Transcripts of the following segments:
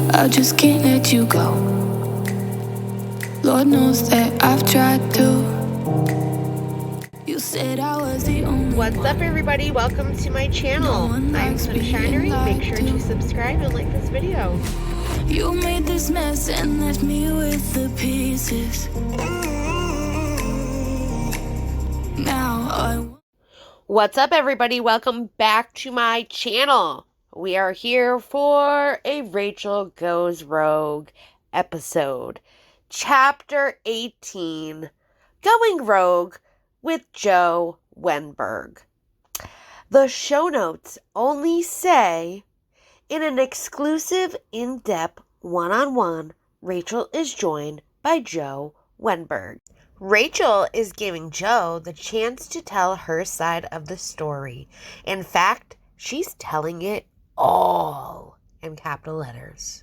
I just can't let you go. Lord knows that I've tried to. You said I was the only What's one. up, everybody? Welcome to my channel. No one I'm likes being Sunshinery. Make lied sure to. to subscribe and like this video. You made this mess and left me with the pieces. Now What's up, everybody? Welcome back to my channel. We are here for a Rachel Goes Rogue episode. Chapter 18, Going Rogue with Jo Wenberg. The show notes only say, in an exclusive, in-depth, one-on-one, Rachel is joined by Jo Wenberg. Rachel is giving Jo the chance to tell her side of the story. In fact, she's telling it all in capital letters.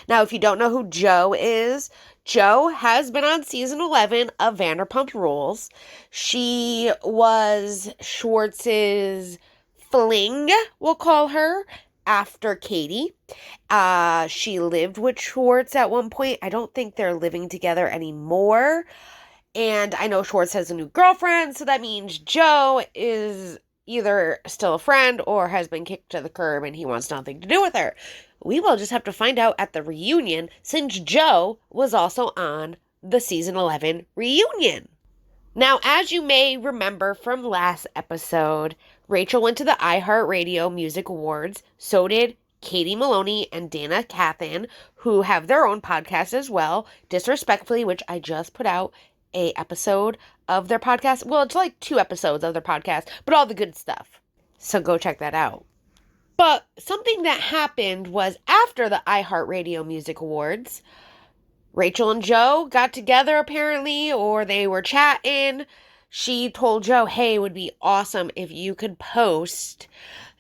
Now, if you don't know who Jo is, Jo has been on season 11 of Vanderpump Rules. She was Schwartz's fling, we'll call her, after Katie. She lived with Schwartz at one point. I don't think they're living together anymore. And I know Schwartz has a new girlfriend, so that means Jo is either still a friend or has been kicked to the curb and he wants nothing to do with her. We will just have to find out at the reunion, since Jo was also on the season 11 reunion. Now, as you may remember from last episode, Rachel went to the iHeartRadio Music Awards. So did Katie Maloney and Dana Cathan, who have their own podcast as well, Disrespectfully, which I just put out a episode of their podcast. Well, it's like 2 episodes of their podcast, but all the good stuff. So go check that out. But something that happened was after the iHeartRadio Music Awards, Rachel and Jo got together apparently, or they were chatting. She told Jo, hey, it would be awesome if you could post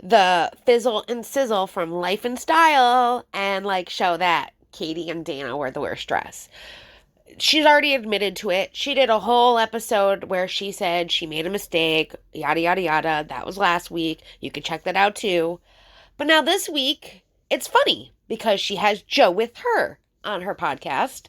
the fizzle and sizzle from Life and Style and like show that Katie and Dana wear the worst dress. She's already admitted to it. She did a whole episode where she said she made a mistake, yada, yada, yada. That was last week. You can check that out too. But now this week, it's funny because she has Jo with her on her podcast.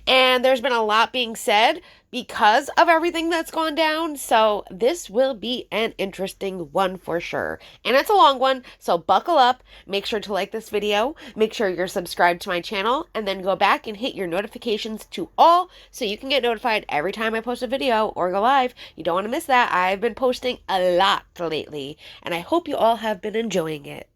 And there's been a lot being said because of everything that's gone down. So this will be an interesting one for sure. And it's a long one, so buckle up. Make sure to like this video. Make sure you're subscribed to my channel. And then go back and hit your notifications to all so you can get notified every time I post a video or go live. You don't want to miss that. I've been posting a lot lately. And I hope you all have been enjoying it.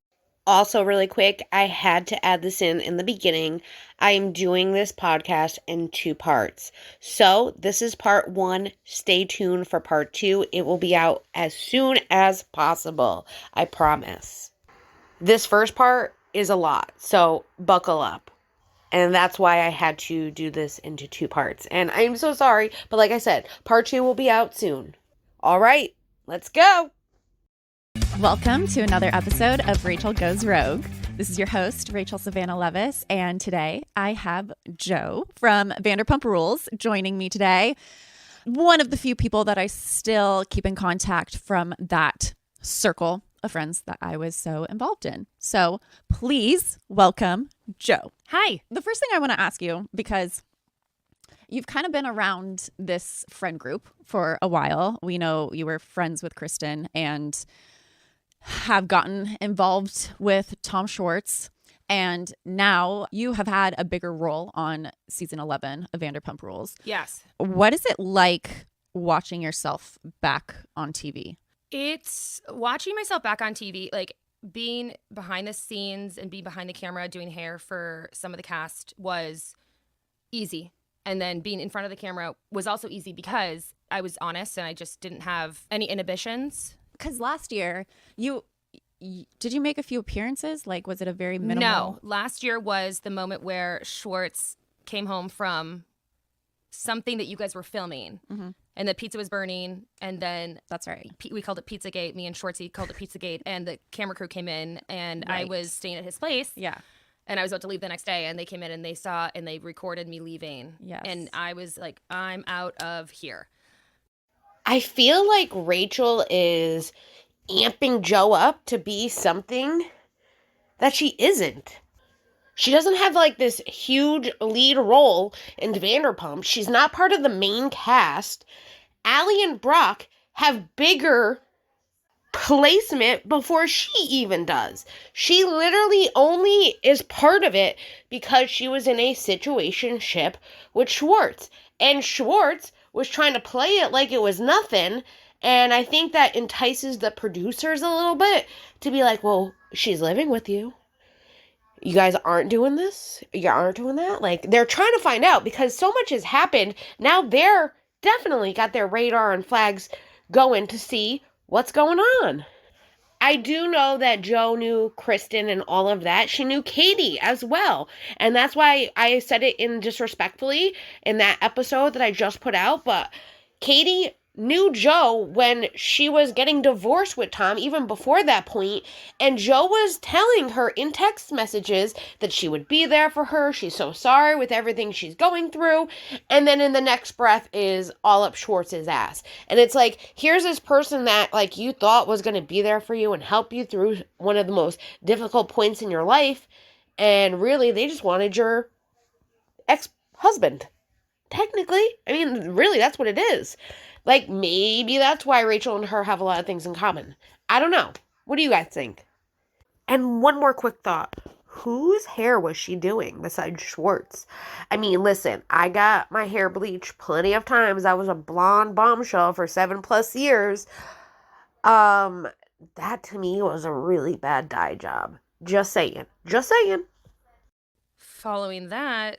Also, really quick, I had to add this in the beginning. I am doing this podcast in 2 parts. So, this is part 1. Stay tuned for part 2. It will be out as soon as possible. I promise. This first part is a lot, so buckle up. And that's why I had to do this into 2 parts. And I'm so sorry, but like I said, part 2 will be out soon. All right, let's go. Welcome to another episode of Rachel Goes Rogue. This is your host, Rachel Savannah Leviss, and today I have Jo from Vanderpump Rules joining me today. One of the few people that I still keep in contact from that circle of friends that I was so involved in. So please welcome Jo. Hi. The first thing I want to ask you, because you've kind of been around this friend group for a while. We know you were friends with Kristen and have gotten involved with Tom Schwartz, and now you have had a bigger role on season 11 of Vanderpump Rules. Yes. What is it like watching yourself back on TV? It's watching myself back on TV, like being behind the scenes and being behind the camera doing hair for some of the cast was easy. And then being in front of the camera was also easy because I was honest and I just didn't have any inhibitions. Because last year, did you make a few appearances? Like, was it a very minimal? No. Last year was the moment where Schwartz came home from something that you guys were filming. Mm-hmm. And the pizza was burning. And then that's right. We called it Pizzagate. Me and Schwartzy called it Pizzagate. And the camera crew came in and Right. I was staying at his place. Yeah. And I was about to leave the next day. And they came in and they saw and they recorded me leaving. Yes. And I was like, I'm out of here. I feel like Rachel is amping Jo up to be something that she isn't. She doesn't have like this huge lead role in Vanderpump. She's not part of the main cast. Allie and Brock have bigger placement before she even does. She literally only is part of it because she was in a situationship with Schwartz. And Schwartz was trying to play it like it was nothing. And I think that entices the producers a little bit to be like, well, she's living with you. You guys aren't doing this? You aren't doing that? Like, they're trying to find out because so much has happened. Now they're definitely got their radar and flags going to see what's going on. I do know that Jo knew Kristen and all of that. She knew Katie as well. And that's why I said it in disrespectfully in that episode that I just put out. But Katie knew Jo when she was getting divorced with Tom, even before that point. And Jo was telling her in text messages that she would be there for her. She's so sorry with everything she's going through. And then in the next breath is all up Schwartz's ass. And it's like, here's this person that like you thought was going to be there for you and help you through one of the most difficult points in your life. And really, they just wanted your ex-husband. Technically. I mean, really, that's what it is. Like, maybe that's why Rachel and her have a lot of things in common. I don't know. What do you guys think? And one more quick thought. Whose hair was she doing besides Schwartz? I mean, listen, I got my hair bleached plenty of times. I was a blonde bombshell for 7+ years. That to me was a really bad dye job. Just saying. Just saying. Following that,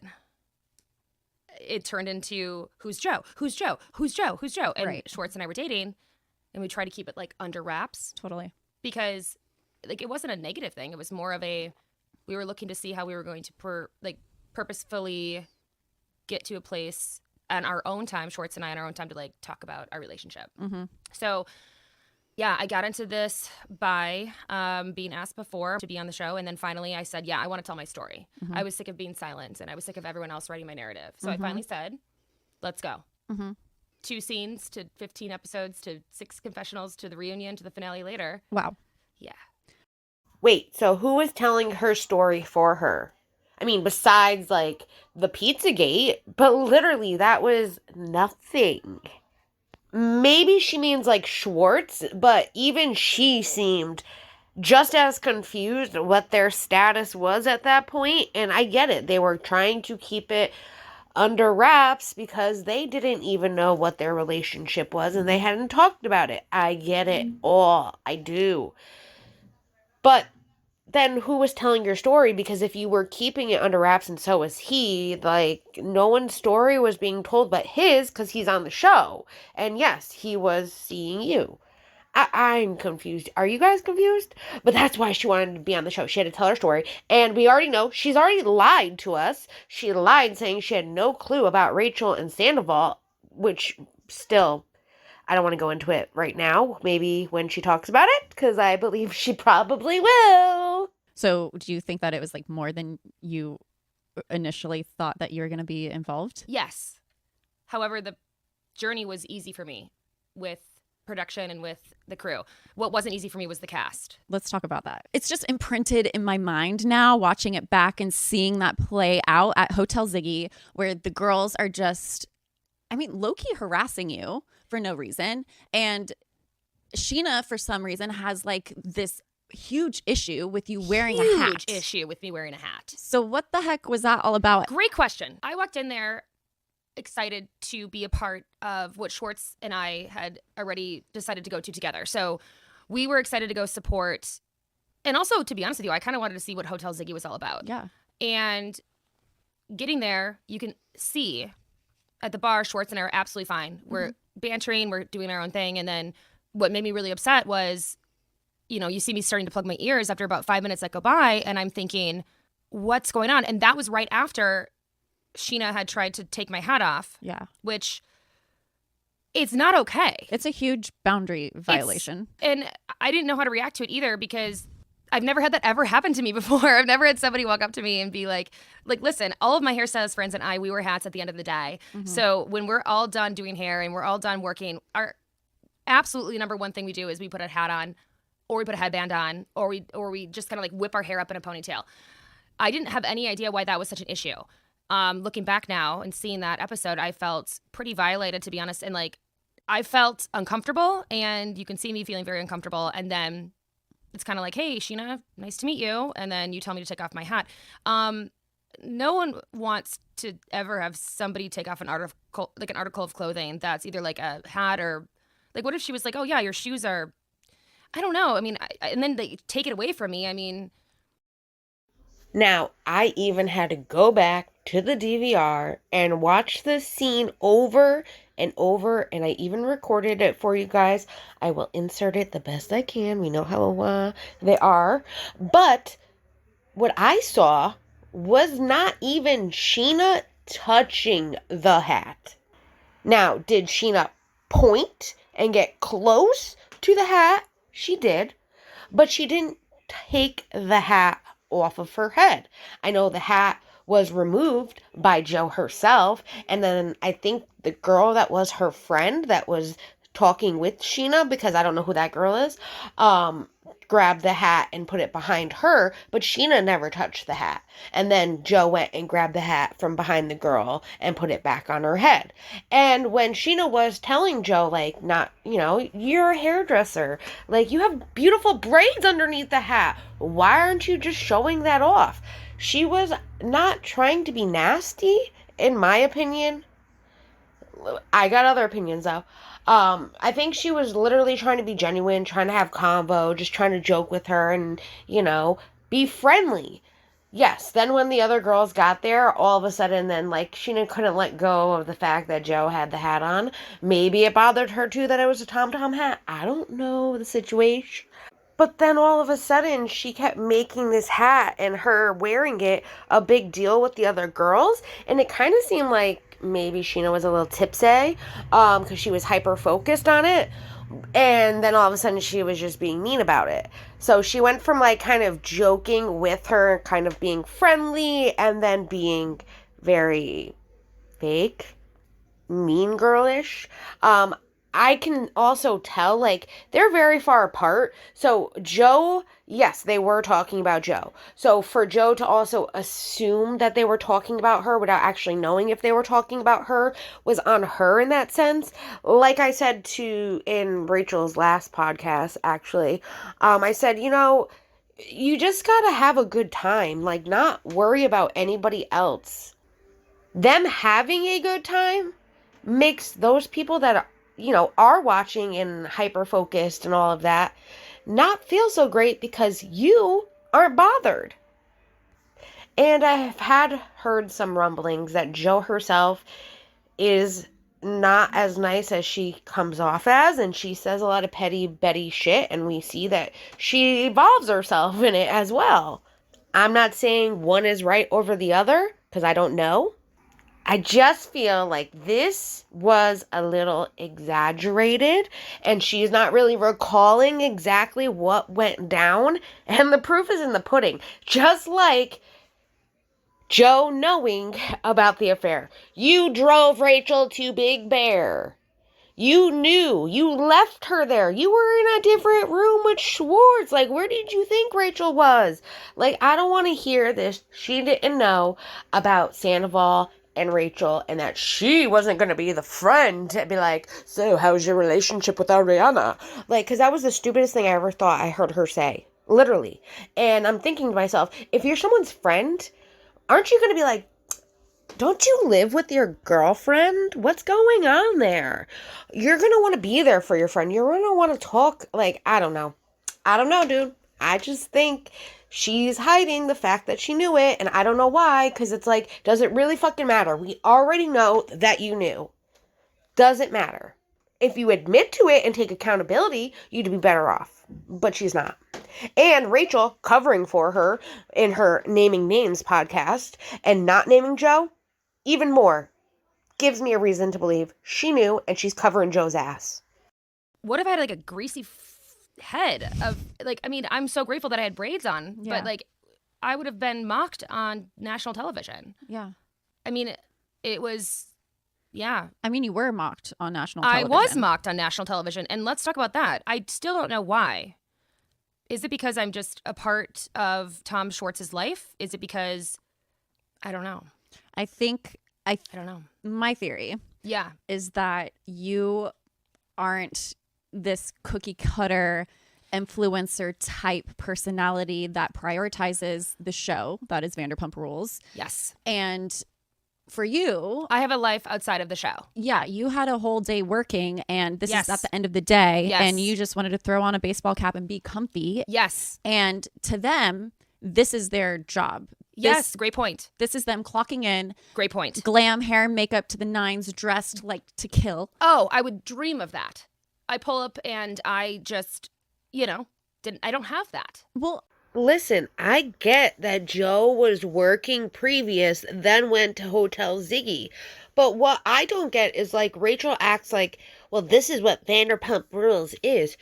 it turned into who's Jo? Who's Jo? Who's Jo? Who's Jo? And Right. Schwartz and I were dating, and we tried to keep it like under wraps Totally. because like it wasn't a negative thing. It was more of a we were looking to see how we were going to purposefully get to a place on our own time, Schwartz and I on our own time to like talk about our relationship. Mm-hmm. So yeah, I got into this by being asked before to be on the show. And then finally I said, yeah, I want to tell my story. Mm-hmm. I was sick of being silent and I was sick of everyone else writing my narrative. So Mm-hmm. I finally said, let's go. Mm-hmm. 2 scenes to 15 episodes to 6 confessionals to the reunion to the finale later. Wow. Yeah. Wait, so who was telling her story for her? I mean, besides, like, the Pizzagate, but literally that was nothing. Maybe she means, like, Schwartz, but even she seemed just as confused what their status was at that point, and I get it. They were trying to keep it under wraps because they didn't even know what their relationship was, and they hadn't talked about it. I get it all. I do. But then who was telling your story? Because if you were keeping it under wraps and so was he, like, no one's story was being told but his because he's on the show. And yes, he was seeing you. I'm confused. Are you guys confused? But that's why she wanted to be on the show. She had to tell her story. And we already know she's already lied to us. She lied saying she had no clue about Rachel and Sandoval, which still, I don't want to go into it right now. Maybe when she talks about it, because I believe she probably will. So do you think that it was like more than you initially thought that you were going to be involved? Yes. However, the journey was easy for me with production and with the crew. What wasn't easy for me was the cast. Let's talk about that. It's just imprinted in my mind now, watching it back and seeing that play out at Hotel Ziggy, where the girls are just, I mean, low-key harassing you for no reason. And Scheana, for some reason, has like this huge issue with you wearing a hat. Huge issue with me wearing a hat. So what the heck was that all about? Great question. I walked in there excited to be a part of what Schwartz and I had already decided to go to together. So we were excited to go support. And also, to be honest with you, I kind of wanted to see what Hotel Ziggy was all about. Yeah. And getting there, you can see at the bar, Schwartz and I are absolutely fine. We're bantering, we're doing our own thing. And then what made me really upset was, you know, you see me starting to plug my ears after about 5 minutes that go by, and I'm thinking, what's going on? And that was right after Scheana had tried to take my hat off. Yeah. Which it's not okay. It's a huge boundary violation. And I didn't know how to react to it either because I've never had that ever happen to me before. I've never had somebody walk up to me and be like, listen, all of my hairstylist friends and I, we wear hats at the end of the day. Mm-hmm. So when we're all done doing hair and we're all done working, our absolutely number one thing we do is we put a hat on, or we put a headband on, or we just kind of like whip our hair up in a ponytail. I didn't have any idea why that was such an issue. Looking back now and seeing that episode, I felt pretty violated, to be honest. And like, I felt uncomfortable, and you can see me feeling very uncomfortable. And then it's kind of like, hey, Scheana, nice to meet you. And then you tell me to take off my hat. No one wants to ever have somebody take off an article of clothing that's either like a hat or like, what if she was like, oh yeah, your shoes are, I don't know. I mean, and then they take it away from me. I mean, now, I even had to go back to the DVR and watch the scene over and over, and I even recorded it for you guys. I will insert it the best I can. We know how they are. But what I saw was not even Scheana touching the hat. Now, did Scheana point and get close to the hat? She did. But she didn't take the hat off of her head. I know the hat was removed by Jo herself, and then I think the girl that was her friend that was talking with Scheana, because I don't know who that girl is, grabbed the hat and put it behind her, but Scheana never touched the hat. And then Jo went and grabbed the hat from behind the girl and put it back on her head. And when Scheana was telling Jo, like, not, you're a hairdresser, like, you have beautiful braids underneath the hat, why aren't you just showing that off? She was not trying to be nasty, in my opinion. I got other opinions, though. I think she was literally trying to be genuine, trying to have convo, just trying to joke with her and, be friendly. Yes, then when the other girls got there, all of a sudden then, like, Scheana couldn't let go of the fact that Jo had the hat on. Maybe it bothered her, too, that it was a tom-tom hat. I don't know the situation. But then all of a sudden, she kept making this hat and her wearing it a big deal with the other girls. And it kind of seemed like maybe Scheana was a little tipsy because she was hyper-focused on it. And then all of a sudden, she was just being mean about it. So she went from, like, kind of joking with her, kind of being friendly, and then being very fake, mean girlish. I can also tell, like, they're very far apart. So Jo, yes, they were talking about Jo. So for Jo to also assume that they were talking about her without actually knowing if they were talking about her was on her in that sense. Like I said in Rachel's last podcast, actually, I said, you just gotta have a good time, like, not worry about anybody else. Them having a good time makes those people that are watching and hyper-focused and all of that, not feel so great because you aren't bothered. And I have heard some rumblings that Jo herself is not as nice as she comes off as, and she says a lot of petty Betty shit, and we see that she evolves herself in it as well. I'm not saying one is right over the other, because I don't know. I just feel like this was a little exaggerated, and she's not really recalling exactly what went down, and the proof is in the pudding. Just like Jo knowing about the affair. You drove Rachel to Big Bear. You knew. You left her there. You were in a different room with Schwartz. Like, where did you think Rachel was? Like, I don't want to hear this. She didn't know about Sandoval and Rachel, and that she wasn't going to be the friend to be like, so how's your relationship with Ariana? Like, because that was the stupidest thing I ever thought I heard her say. Literally. And I'm thinking to myself, if you're someone's friend, aren't you going to be like, don't you live with your girlfriend? What's going on there? You're going to want to be there for your friend. You're going to want to talk. Like, I don't know. Dude. I just think she's hiding the fact that she knew it, and I don't know why, because it's like, does it really fucking matter? We already know that you knew. Doesn't matter. If you admit to it and take accountability, you'd be better off. But she's not. And Rachel covering for her in her Naming Names podcast and not naming Jo, even more, gives me a reason to believe she knew and she's covering Jo's ass. What if I had like a greasy head of, like, I mean, I'm so grateful that I had braids on, but like, I would have been mocked on national television. Yeah. I mean, it was, yeah. I mean, you were mocked on national television. I was mocked on national television, and let's talk about that. I still don't know why. Is it because I'm just a part of Tom Schwartz's life? Is it because I don't know. I think I don't know. my theory Yeah. is that you aren't this cookie cutter influencer type personality that prioritizes the show that is Vanderpump Rules. Yes. And for you, I have a life outside of the show. yeah, you had a whole day working and this Yes. is at the end of the day Yes. and you just wanted to throw on a baseball cap and be comfy. Yes. And to them, this is their job. Yes. Great point. This is them clocking in, Great point. glam, hair, and makeup to the nines, dressed like to kill. Oh, I would dream of that. I pull up and I just, I don't have that. Well, Listen, I get that Jo was working previous, then went to Hotel Ziggy. But what I don't get is like Rachel acts like, well, this is what Vanderpump Rules is.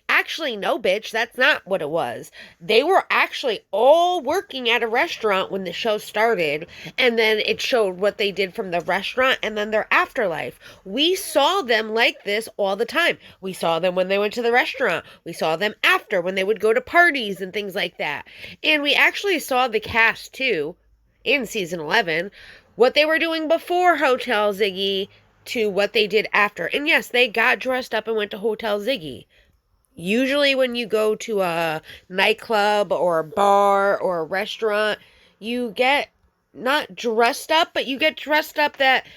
Actually, no, bitch, that's not what it was. They were actually all working at a restaurant when the show started, and then it showed what they did from the restaurant and then their afterlife. We saw them like this all the time. We saw them when they went to the restaurant. We saw them after when they would go to parties and things like that. And we actually saw the cast, too, in season 11, what they were doing before Hotel Ziggy to what they did after. And yes, they got dressed up and went to Hotel Ziggy. Usually when you go to a nightclub or a bar or a restaurant, you get not dressed up, but you get dressed up that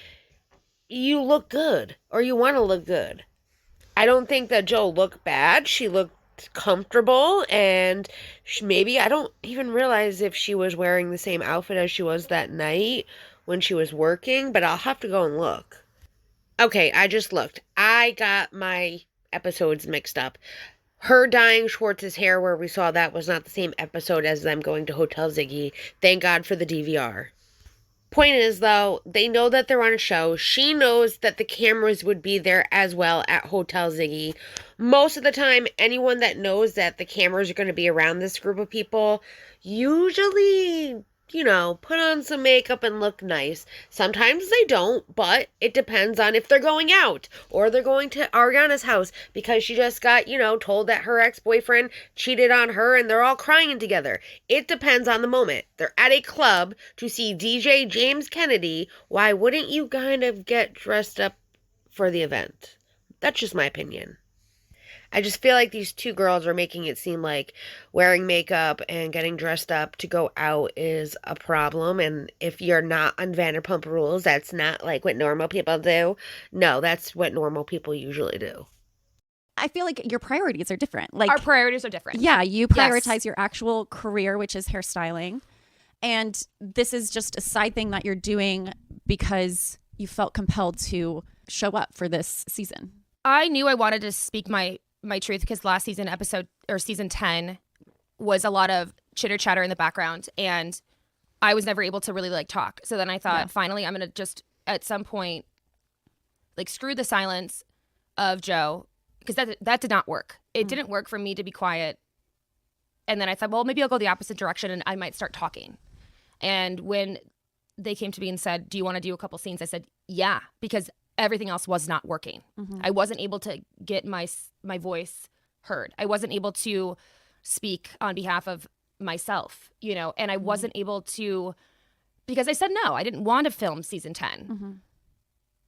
you look good or you want to look good. I don't think that Jo looked bad. She looked comfortable and maybe, I don't even realize if she was wearing the same outfit as she was that night when she was working, but I'll have to go and look. Okay, I just looked. I got my episodes mixed up. Her dyeing Schwartz's hair where we saw that was not the same episode as them going to Hotel Ziggy. Thank God for the DVR. Point is, though, they know that they're on a show. She knows that the cameras would be there as well at Hotel Ziggy. Most of the time, anyone that knows that the cameras are going to be around this group of people usually, put on some makeup and look nice. Sometimes they don't, but it depends on if they're going out or they're going to Ariana's house because she just got, told that her ex-boyfriend cheated on her and they're all crying together. It depends on the moment. They're at a club to see DJ James Kennedy. Why wouldn't you kind of get dressed up for the event? That's just my opinion. I just feel like these two girls are making it seem like wearing makeup and getting dressed up to go out is a problem. And if you're not on Vanderpump Rules, that's not like what normal people do. No, that's what normal people usually do. I feel like your priorities are different. Like Our priorities are different. yeah, you prioritize your actual career, which is hairstyling. And this is just a side thing that you're doing because you felt compelled to show up for this season. I knew I wanted to speak my truth because last season season 10 was a lot of chitter chatter in the background and I was never able to really talk. So then I thought, finally, I'm going to just at some point screw the silence of Jo because that did not work. It didn't work for me to be quiet. And then I thought, well, maybe I'll go the opposite direction and I might start talking. And when they came to me and said, do you want to do a couple scenes? I said, yeah, because everything else was not working. I wasn't able to get my voice heard. I wasn't able to speak on behalf of myself, and I wasn't able to, because I said no, I didn't want to film season 10.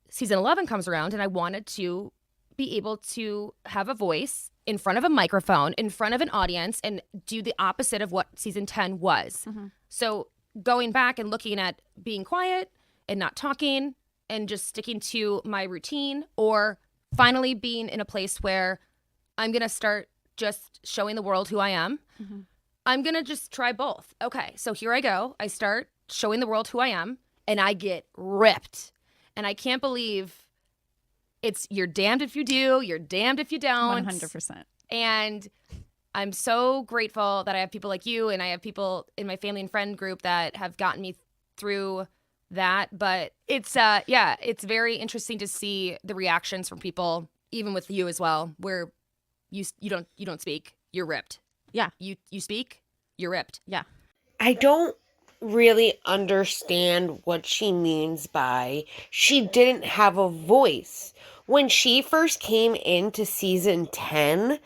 Season 11 comes around and I wanted to be able to have a voice in front of a microphone, in front of an audience, and do the opposite of what season 10 was. So going back and looking at being quiet and not talking and just sticking to my routine, or finally being in a place where I'm going to start just showing the world who I am. I'm going to just try both. Okay, so here I go. I start showing the world who I am, and I get ripped. And I can't believe you're damned if you do, you're damned if you don't. 100%. And I'm so grateful that I have people like you, and I have people in my family and friend group that have gotten me through that. But it's it's very interesting to see the reactions from people, even with you as well, where you don't speak, you're ripped. Yeah. You speak, you're ripped. Yeah. I don't really understand what she means by she didn't have a voice. When she first came into season 10,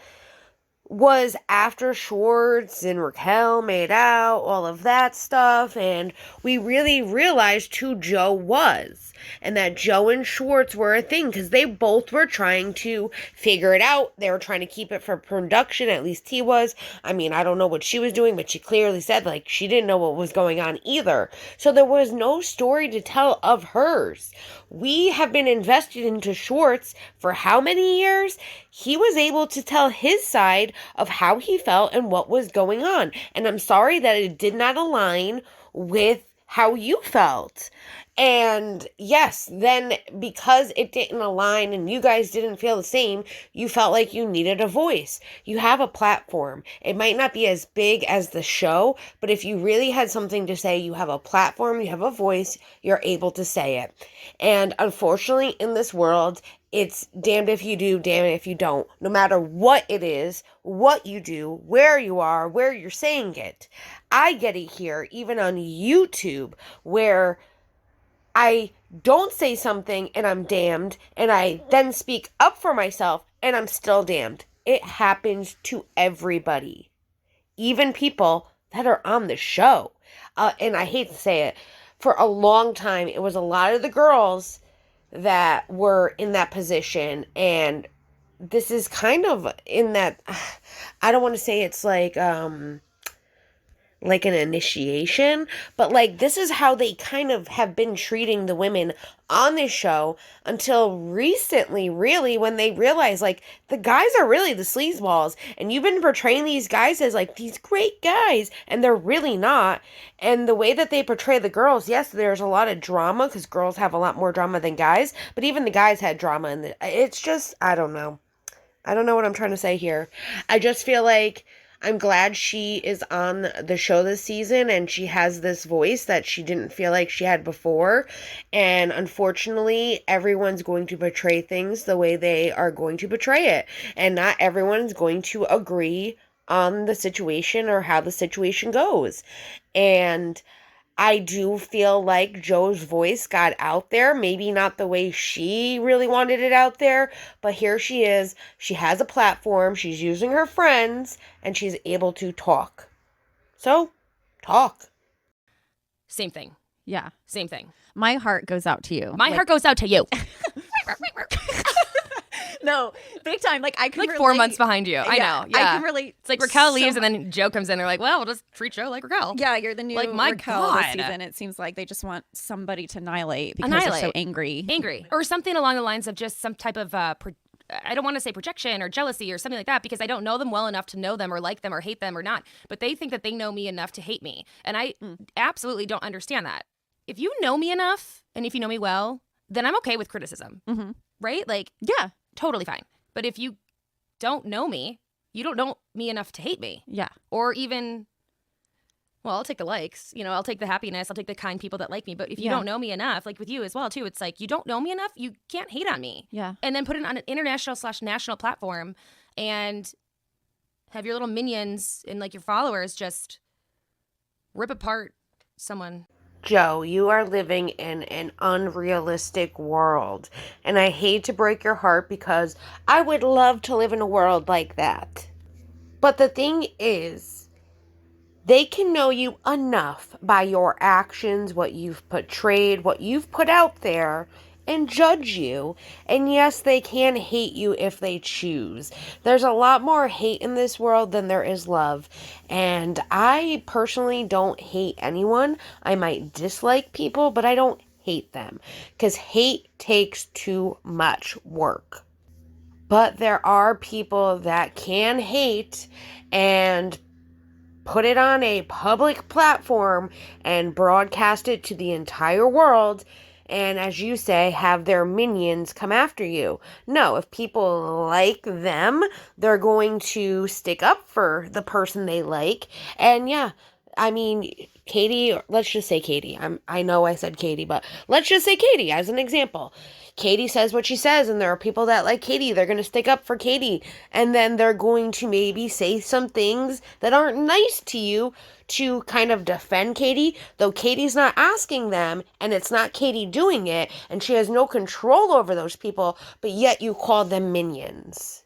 was after Schwartz and Raquel made out, all of that stuff, and we really realized who Jo was, and that Jo and Schwartz were a thing, because they both were trying to figure it out. They were trying to keep it for production, at least he was. I mean, I don't know what she was doing, but she clearly said, like, she didn't know what was going on either. So there was no story to tell of hers. We have been invested into Schwartz for how many years? He was able to tell his side of how he felt and what was going on. And I'm sorry that it did not align with how you felt. And yes, then because it didn't align and you guys didn't feel the same, you felt like you needed a voice. You have a platform. It might not be as big as the show, but if you really had something to say, you have a platform, you have a voice, you're able to say it. And unfortunately, in this world, it's damned if you do, damned if you don't. No matter what it is, what you do, where you are, where you're saying it. I get it here, even on YouTube, where I don't say something and I'm damned, and I then speak up for myself and I'm still damned. It happens to everybody, even people that are on the show. And I hate to say it, for a long time, it was a lot of the girls that were in that position, and this is kind of in that, I don't want to say it's like an initiation, but like this is how they kind of have been treating the women on this show until recently, really, when they realize like the guys are really the sleazeballs, and you've been portraying these guys as like these great guys, and they're really not. And the way that they portray the girls, yes, there's a lot of drama because girls have a lot more drama than guys, but even the guys had drama, and it's just, I don't know what I'm trying to say here. I just feel like I'm glad she is on the show this season and she has this voice that she didn't feel like she had before. And unfortunately, everyone's going to portray things the way they are going to portray it. And not everyone's going to agree on the situation or how the situation goes. And I do feel like Jo's voice got out there, maybe not the way she really wanted it out there, but here she is. She has a platform, she's using her friends, and she's able to talk. So, talk. Same thing. Yeah. Same thing. My heart goes out to you. My heart goes out to you. No, big time. Like I can like relate. 4 months behind you. I know. Yeah. I can relate. It's like Raquel leaves and then Jo comes in. They're like, well, we'll just treat Jo like Raquel. Yeah, you're the new like, my Raquel God. this season. It seems like they just want somebody to annihilate because they're so angry. Or something along the lines of just some type of I don't want to say projection or jealousy or something like that, because I don't know them well enough to know them or like them or hate them or not. But they think that they know me enough to hate me. And I absolutely don't understand that. If you know me enough and if you know me well, then I'm okay with criticism. Mm-hmm. Right? Like, yeah, totally fine. But if you don't know me, you don't know me enough to hate me. Yeah. Or even, well, I'll take the likes. You know, I'll take the happiness. I'll take the kind people that like me. But if you don't know me enough, like with you as well, too, it's like you don't know me enough, you can't hate on me. Yeah. And then put it on an international/national platform and have your little minions and like your followers just rip apart someone. Jo, you are living in an unrealistic world. And I hate to break your heart because I would love to live in a world like that. But the thing is, they can know you enough by your actions, what you've portrayed, what you've put out there, and judge you. And yes, they can hate you if they choose. There's a lot more hate in this world than there is love. And I personally don't hate anyone. I might dislike people, but I don't hate them. Because hate takes too much work. But there are people that can hate and put it on a public platform and broadcast it to the entire world. And as you say, have their minions come after you. No, if people like them, they're going to stick up for the person they like. And yeah, I mean, Katie, let's just say Katie. I know I said Katie, but let's just say Katie as an example. Katie says what she says, and there are people that like Katie. They're going to stick up for Katie. And then they're going to maybe say some things that aren't nice to you to kind of defend Katie, though Katie's not asking them, and it's not Katie doing it, and she has no control over those people, but yet you call them minions.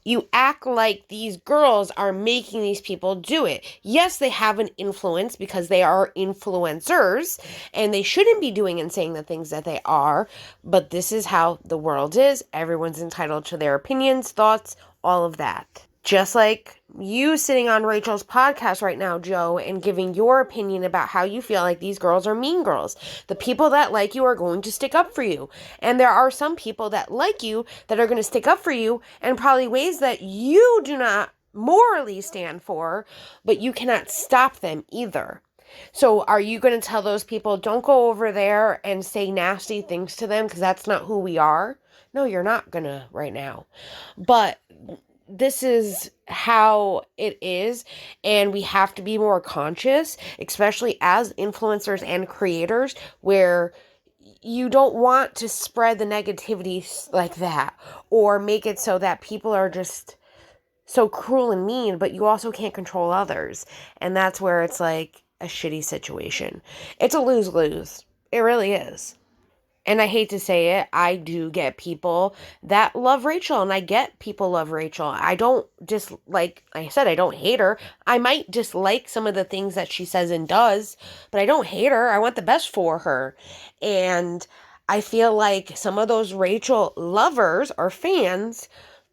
You act like these girls are making these people do it. Yes, they have an influence because they are influencers and they shouldn't be doing and saying the things that they are, but this is how the world is. Everyone's entitled to their opinions, thoughts, all of that. Just like you sitting on Rachel's podcast right now, Jo, and giving your opinion about how you feel like these girls are mean girls. The people that like you are going to stick up for you. And there are some people that like you that are going to stick up for you in probably ways that you do not morally stand for, but you cannot stop them either. So are you going to tell those people, don't go over there and say nasty things to them because that's not who we are? No, you're not going to right now. But this is how it is, and we have to be more conscious, especially as influencers and creators, where you don't want to spread the negativity like that or make it so that people are just so cruel and mean, but you also can't control others. And that's where it's like a shitty situation. It's a lose-lose. It really is. And I hate to say it, I do get people that love Rachel, and I get people love Rachel. I don't like I said, I don't hate her. I might dislike some of the things that she says and does, but I don't hate her. I want the best for her. And I feel like some of those Rachel lovers or fans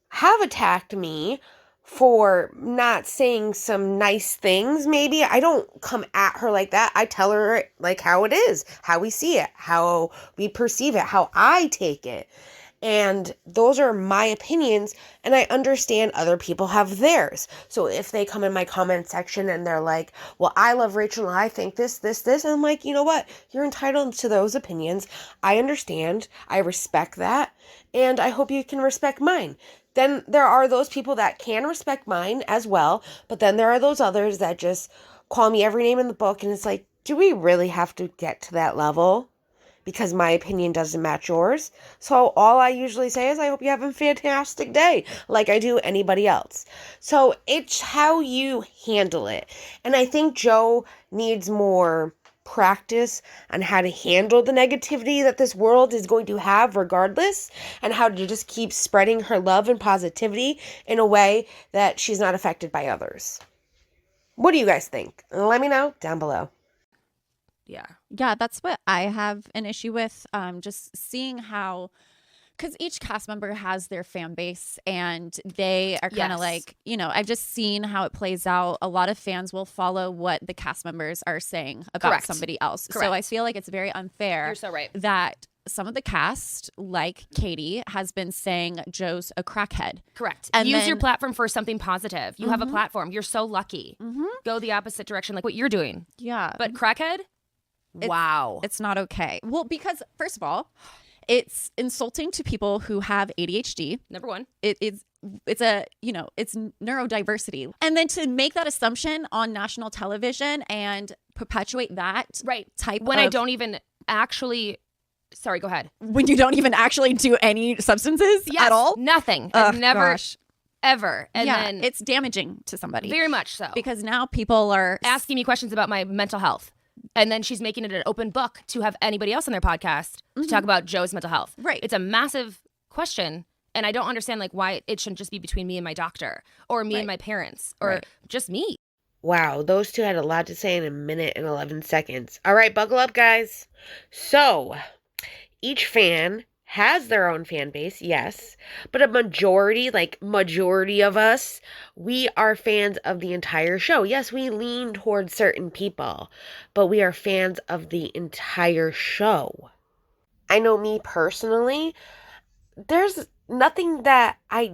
have attacked me for not saying some nice things. Maybe I don't come at her like that. I tell her like how it is, how we see it, how we perceive it, how I take it. And those are my opinions, and I understand other people have theirs. So if they come in my comment section and they're like, well, I love Rachel and I think this, and I'm like, you know what? You're entitled to those opinions. I understand. I respect that. And I hope you can respect mine. Then there are those people that can respect mine as well, but then there are those others that just call me every name in the book, and it's like, do we really have to get to that level? Because my opinion doesn't match yours. So all I usually say is, I hope you have a fantastic day, like I do anybody else. So it's how you handle it. And I think Jo needs more practice on how to handle the negativity that this world is going to have regardless, and how to just keep spreading her love and positivity in a way that she's not affected by others. What do you guys think? Let me know down below. Yeah, that's what I have an issue with. Just seeing how, because each cast member has their fan base and they are kind of like, I've just seen how it plays out. A lot of fans will follow what the cast members are saying about somebody else. Correct. So I feel like it's very unfair. You're so right. That some of the cast, like Katie, has been saying Jo's a crackhead. Correct. And use then, your platform for something positive. You have a platform. You're so lucky. Go the opposite direction, like what you're doing. Yeah. But crackhead? Wow. It's not okay. Well, because first of all, it's insulting to people who have ADHD. Number one. It's neurodiversity. And then to make that assumption on national television and perpetuate that type when of... I don't even actually... Sorry, go ahead. When you don't even actually do any substances at all? Nothing. I've never... Ever. And then it's damaging to somebody. Very much so. Because now people are... asking me questions about my mental health. And then she's making it an open book to have anybody else on their podcast to talk about Jo's mental health. Right. It's a massive question. And I don't understand why it shouldn't just be between me and my doctor or me and my parents or just me. Wow, those two had a lot to say in a minute and 11 seconds. All right, buckle up, guys. So, each fan has their own fan base, yes, but a majority of us, we are fans of the entire show. Yes, we lean towards certain people, but we are fans of the entire show. I know me personally, there's nothing that I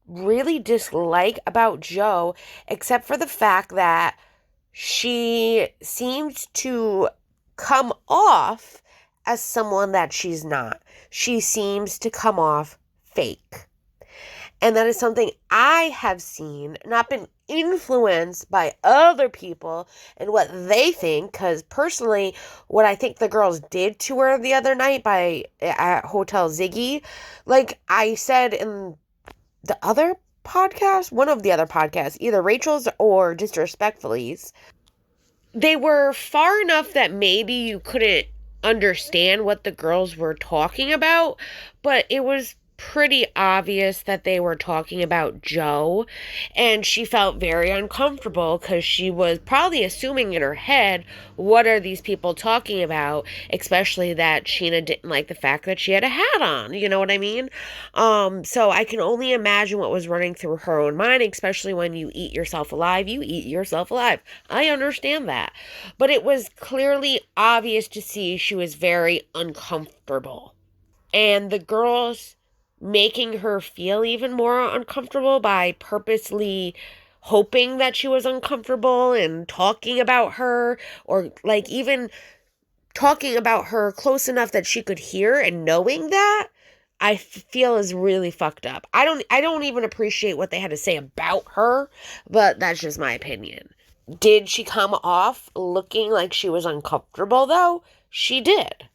really dislike about Jo except for the fact that she seems to come off as someone that she's not. She seems to come off fake. And that is something I have seen, not been influenced by other people and what they think. Because personally, what I think the girls did to her the other night at Hotel Ziggy, like I said in the other podcast, one of the other podcasts, either Rachel's or Disrespectfully's, they were far enough that maybe you couldn't understand what the girls were talking about, but it was pretty obvious that they were talking about Jo, and she felt very uncomfortable because she was probably assuming in her head, what are these people talking about, especially that Scheana didn't like the fact that she had a hat on, you know what I mean? So I can only imagine what was running through her own mind, especially when you eat yourself alive, you eat yourself alive. I understand that. But it was clearly obvious to see she was very uncomfortable. And the girls making her feel even more uncomfortable by purposely hoping that she was uncomfortable and talking about her, or like even talking about her close enough that she could hear, and knowing that, I feel is really fucked up. I don't even appreciate what they had to say about her, but that's just my opinion. Did she come off looking like she was uncomfortable though? She did.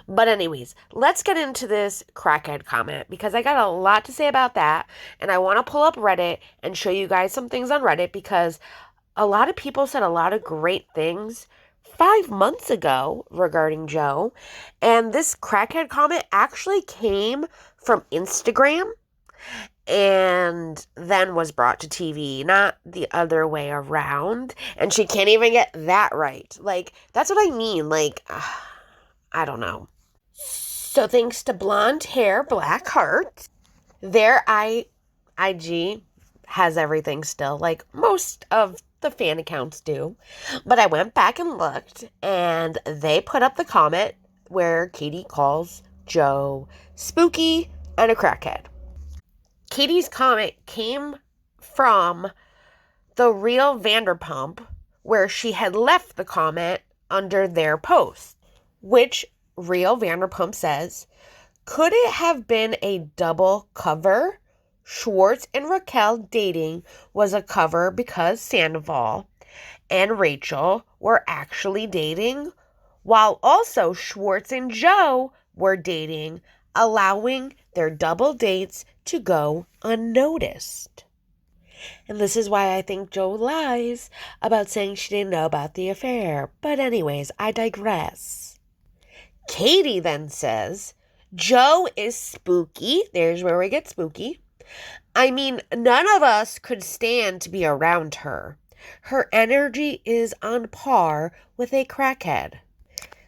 But anyways, let's get into this crackhead comment, because I got a lot to say about that, and I want to pull up Reddit and show you guys some things on Reddit, because a lot of people said a lot of great things 5 months ago regarding Jo, and this crackhead comment actually came from Instagram and then was brought to TV, not the other way around, and she can't even get that right. Like, that's what I mean, like, I don't know. So thanks to Blonde Hair Black Heart, their IG has everything still, like most of the fan accounts do. But I went back and looked, and they put up the comment where Katie calls Jo spooky and a crackhead. Katie's comment came from the real Vanderpump, where she had left the comment under their post, which real Vanderpump says, could it have been a double cover? Schwartz and Raquel dating was a cover because Sandoval and Rachel were actually dating, while also Schwartz and Jo were dating, allowing their double dates to go unnoticed. And this is why I think Jo lies about saying she didn't know about the affair. But anyways, I digress. Katie then says, Jo is spooky. There's where we get spooky. I mean, none of us could stand to be around her. Her energy is on par with a crackhead.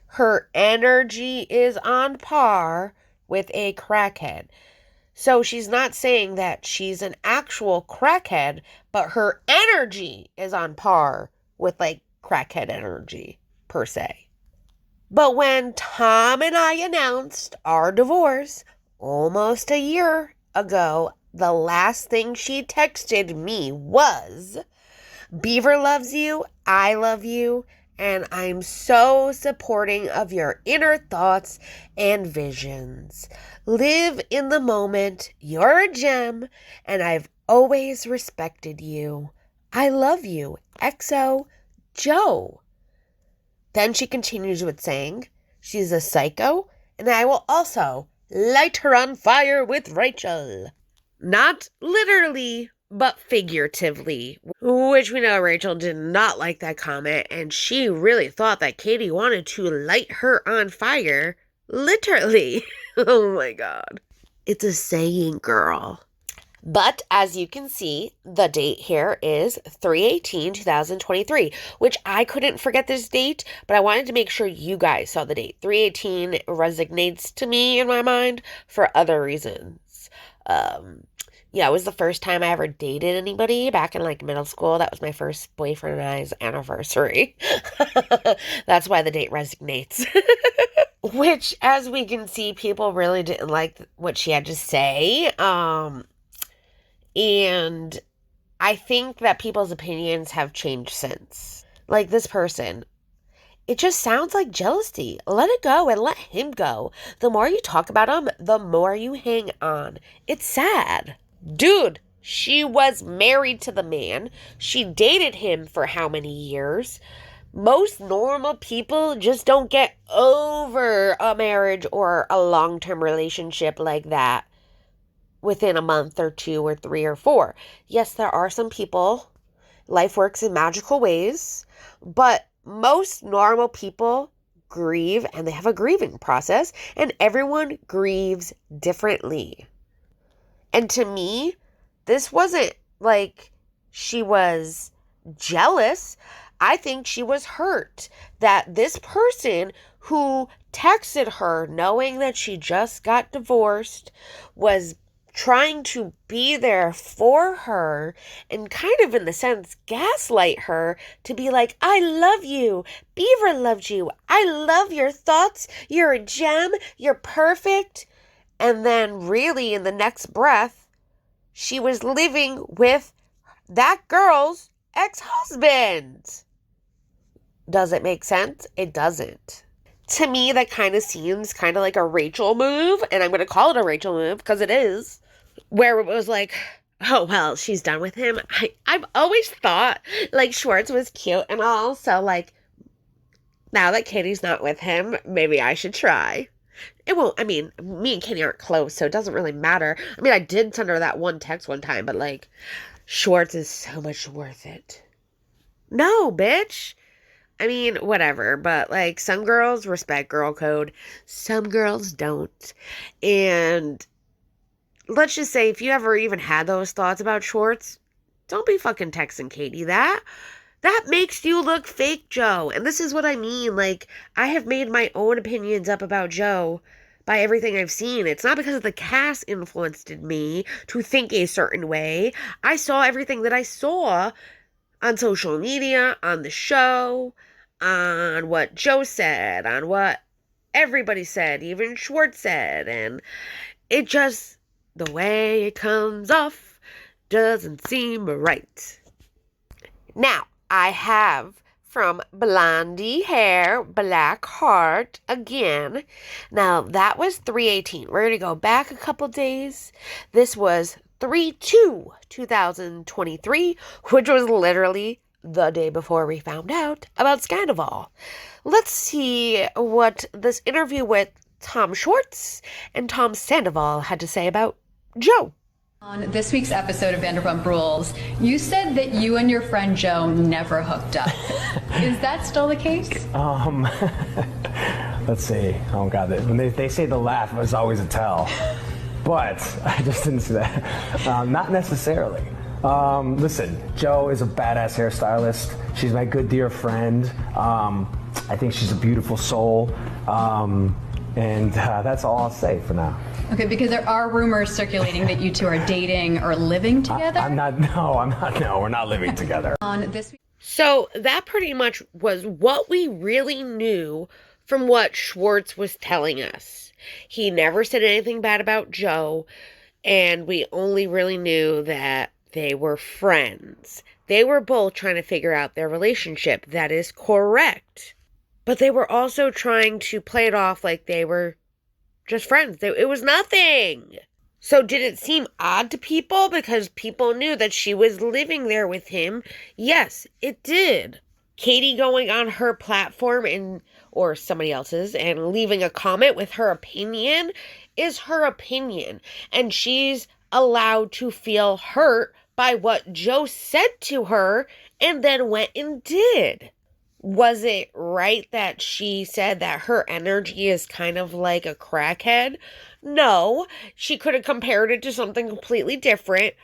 Her energy is on par with a crackhead. So she's not saying that she's an actual crackhead, but her energy is on par with like crackhead energy per se. But when Tom and I announced our divorce almost a year ago, the last thing she texted me was, Beaver loves you, I love you, and I'm so supporting of your inner thoughts and visions. Live in the moment, you're a gem, and I've always respected you. I love you, XO, Jo. Then she continues with saying, she's a psycho, and I will also light her on fire with Rachel. Not literally, but figuratively, which we know Rachel did not like that comment, and she really thought that Katie wanted to light her on fire, literally. Oh my God. It's a saying, girl. But as you can see, the date here is 3/18/2023, which I couldn't forget this date, but I wanted to make sure you guys saw the date. 3/18 resonates to me in my mind for other reasons. Yeah, it was the first time I ever dated anybody back in like middle school. That was my first boyfriend and I's anniversary. That's why the date resonates. Which, as we can see, people really didn't like what she had to say. And I think that people's opinions have changed since. Like this person, it just sounds like jealousy. Let it go and let him go. The more you talk about him, the more you hang on. It's sad. Dude, she was married to the man. She dated him for how many years? Most normal people just don't get over a marriage or a long-term relationship like that within a month or 2 or 3 or 4. Yes, there are some people, life works in magical ways, but most normal people grieve, and they have a grieving process, and everyone grieves differently. And to me, this wasn't like she was jealous. I think she was hurt that this person who texted her knowing that she just got divorced was trying to be there for her and kind of in the sense gaslight her to be like, I love you. Beaver loved you. I love your thoughts. You're a gem. You're perfect. And then really in the next breath, she was living with that girl's ex-husband. Does it make sense? It doesn't. To me, that kind of seems kind of like a Rachel move, and I'm going to call it a Rachel move because it is, where it was like, oh, well, she's done with him. I've always thought, like, Schwartz was cute, and also, like, now that Katie's not with him, maybe I should try. It won't, I mean, me and Katie aren't close, so it doesn't really matter. I mean, I did send her that one text one time, but, like, Schwartz is so much worth it. No, bitch. I mean, whatever, but, like, some girls respect girl code. Some girls don't. And let's just say, if you ever even had those thoughts about Schwartz, don't be fucking texting Katie that. That makes you look fake, Jo. And this is what I mean. Like, I have made my own opinions up about Jo by everything I've seen. It's not because the cast influenced me to think a certain way. I saw everything that I saw on social media, on the show, on what Jo said, on what everybody said, even Schwartz said. And it just, the way it comes off doesn't seem right. Now, I have from Blondie Hair, Black Heart again. Now, that was 3/18. We're going to go back a couple days. This was 3/2/2023, which was literally the day before we found out about Scandoval. Let's see what this interview with Tom Schwartz and Tom Sandoval had to say about Jo. On this week's episode of Vanderpump Rules, you said that you and your friend Jo never hooked up. Is that still the case? Let's see. Oh God, when they say the laugh, it's always a tell. But I just didn't say that. Not necessarily. Listen, Jo is a badass hairstylist. She's my good dear friend. I think she's a beautiful soul. And that's all I'll say for now. Okay, because there are rumors circulating that you two are dating or living together. No, we're not living together. On this week. So that pretty much was what we really knew from what Schwartz was telling us. He never said anything bad about Jo, and we only really knew that they were friends. They were both trying to figure out their relationship. That is correct. But they were also trying to play it off like they were just friends. It was nothing. So did it seem odd to people because people knew that she was living there with him? Yes, it did. Katie going on her platform or somebody else's and leaving a comment with her opinion is her opinion. And she's allowed to feel hurt by what Jo said to her and then went and did. Was it right that she said that her energy is kind of like a crackhead? No, she could have compared it to something completely different,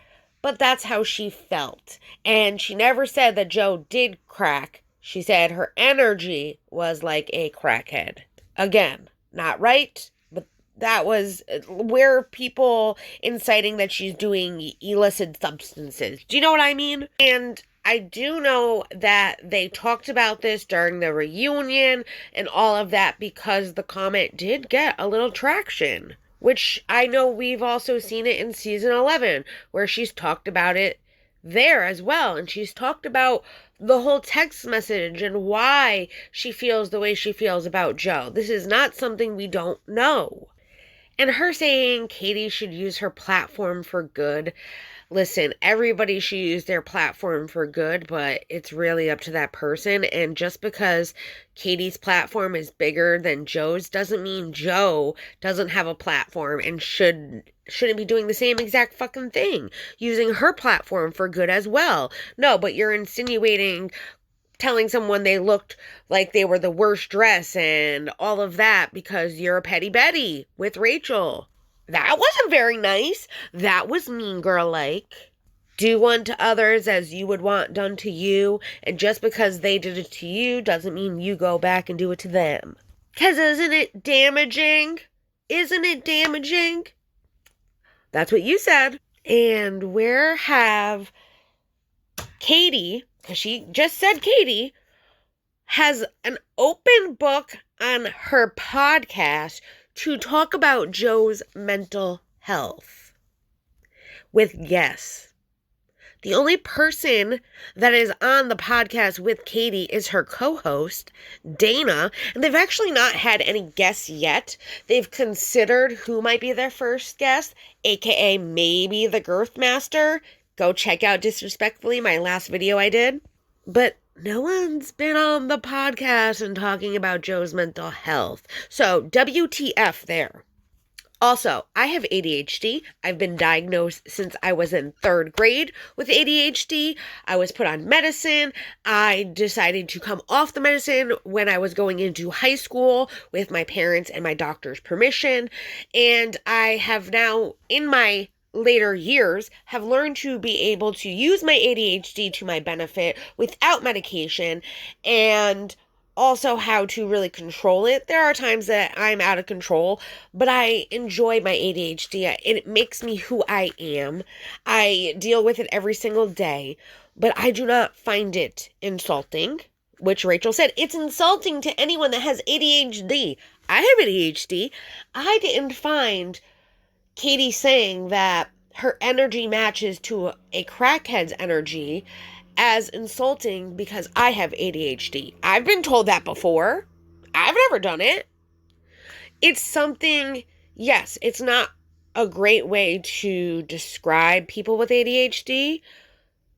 but that's how she felt. And she never said that Jo did crack. She said her energy was like a crackhead. Again, not right, but that was where people inciting that she's doing illicit substances. Do you know what I mean? And I do know that they talked about this during the reunion and all of that because the comment did get a little traction, which I know we've also seen it in season 11 where she's talked about it there as well. And she's talked about the whole text message and why she feels the way she feels about Jo. This is not something we don't know. And her saying Katie should use her platform for good. Listen, everybody should use their platform for good, but it's really up to that person. And just because Katie's platform is bigger than Jo's doesn't mean Jo doesn't have a platform and shouldn't be doing the same exact fucking thing, using her platform for good as well. No, but you're insinuating telling someone they looked like they were the worst dress and all of that because you're a petty Betty with Rachel. That wasn't very nice. That was mean girl-like. Do unto others as you would want done to you, and just because they did it to you doesn't mean you go back and do it to them. 'Cause isn't it damaging? Isn't it damaging? That's what you said. And where have Katie, because she just said Katie, has an open book on her podcast to talk about Jo's mental health with guests. The only person that is on the podcast with Katie is her co-host, Dana, and they've actually not had any guests yet. They've considered who might be their first guest, aka maybe the Girth Master. Go check out Disrespectfully, my last video I did. But no one's been on the podcast and talking about Jo's mental health. So, WTF there. Also, I have ADHD. I've been diagnosed since I was in 3rd grade with ADHD. I was put on medicine. I decided to come off the medicine when I was going into high school with my parents' and my doctor's permission. And I have now, in my later years, have learned to be able to use my ADHD to my benefit without medication, and also how to really control it. There are times that I'm out of control, but I enjoy my ADHD. It makes me who I am. I deal with it every single day, but I do not find it insulting, which Rachel said, it's insulting to anyone that has ADHD. I have ADHD. I didn't find Katie saying that her energy matches to a crackhead's energy as insulting because I have ADHD. I've been told that before. I've never done it. It's something, yes, it's not a great way to describe people with ADHD,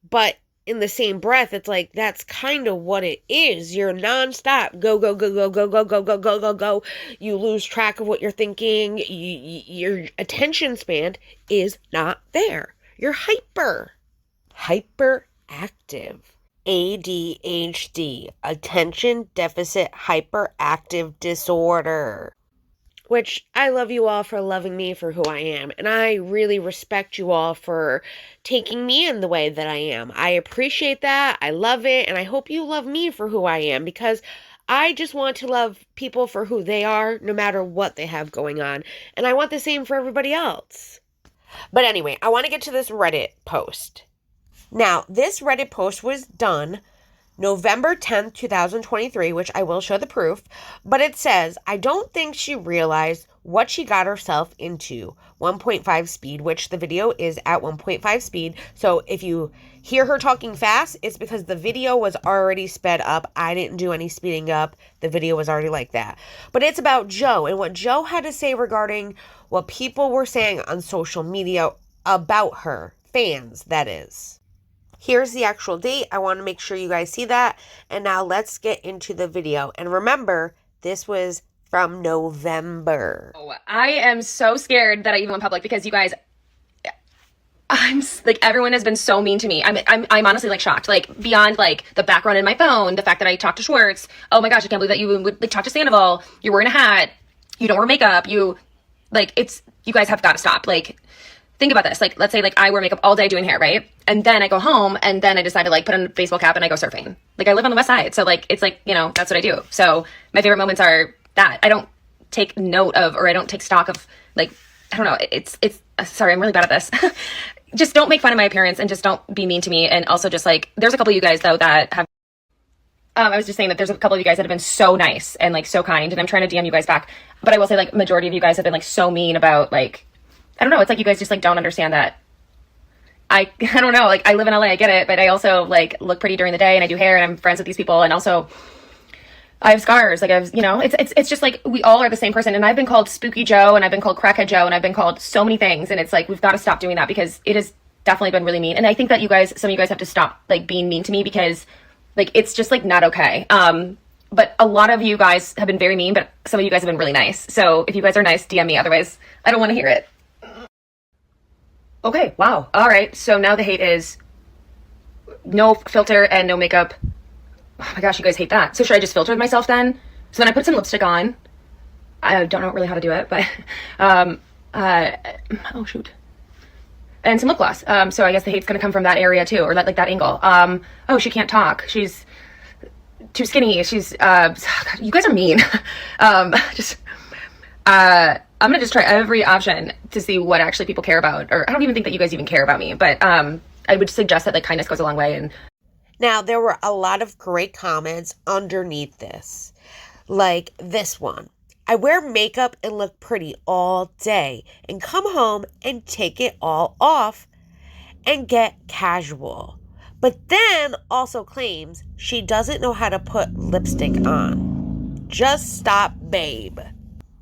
but in the same breath, it's like, that's kind of what it is. You're nonstop. Go, go, go, go, go, go, go, go, go, go, go. You lose track of what you're thinking. Your attention span is not there. You're hyperactive. ADHD, Attention Deficit Hyperactive Disorder. Which I love you all for loving me for who I am. And I really respect you all for taking me in the way that I am. I appreciate that. I love it. And I hope you love me for who I am, because I just want to love people for who they are, no matter what they have going on. And I want the same for everybody else. But anyway, I want to get to this Reddit post. Now, this Reddit post was done November 10th, 2023, which I will show the proof, but it says, I don't think she realized what she got herself into. 1.5 speed, which the video is at 1.5 speed. So if you hear her talking fast, it's because the video was already sped up. I didn't do any speeding up. The video was already like that. But it's about Jo and what Jo had to say regarding what people were saying on social media about her. Fans, that is. Here's the actual date. I want to make sure you guys see that. And now let's get into the video. And remember, this was from November. I am so scared that I even went public because you guys, I'm like, everyone has been so mean to me. I'm honestly like shocked, like beyond like the background in my phone, the fact that I talked to Schwartz. Oh my gosh, I can't believe that you would like talk to Sandoval. You're wearing a hat. You don't wear makeup. You guys have got to stop. Like, think about this. Like, let's say like I wear makeup all day doing hair, right? And then I go home and then I decide to like put on a baseball cap and I go surfing. Like I live on the West Side. So like, it's like, you know, that's what I do. So my favorite moments are that. I don't take note of, or I don't take stock of like, I don't know. It's sorry, I'm really bad at this. Just don't make fun of my appearance and just don't be mean to me. And also just like, there's a couple of you guys though that have, I was just saying that there's a couple of you guys that have been so nice and like so kind, and I'm trying to DM you guys back. But I will say like majority of you guys have been like so mean about like, I don't know. It's like you guys just like don't understand that. I don't know. Like I live in LA, I get it, but I also like look pretty during the day and I do hair and I'm friends with these people, and also I have scars. Like I've, you know, it's just like we all are the same person. And I've been called Spooky Joe and I've been called Crackhead Joe and I've been called so many things. And it's like we've got to stop doing that because it has definitely been really mean. And I think that you guys, some of you guys have to stop like being mean to me because like it's just like not okay. But a lot of you guys have been very mean, but some of you guys have been really nice. So if you guys are nice, DM me. Otherwise, I don't want to hear it. Okay, wow. All right, so now the hate is no filter and no makeup. Oh my gosh, you guys hate that. So should I just filter myself then? So then I put some lipstick on. I don't know really how to do it, but oh shoot. And some lip gloss. So I guess the hate's gonna come from that area too, or that angle. Oh, she can't talk. She's too skinny. She's, God, you guys are mean. I'm gonna just try every option to see what actually people care about. Or I don't even think that you guys even care about me, but I would suggest that like kindness goes a long way. And now, there were a lot of great comments underneath this, like this one. I wear makeup and look pretty all day and come home and take it all off and get casual. But then also claims she doesn't know how to put lipstick on. Just stop, babe.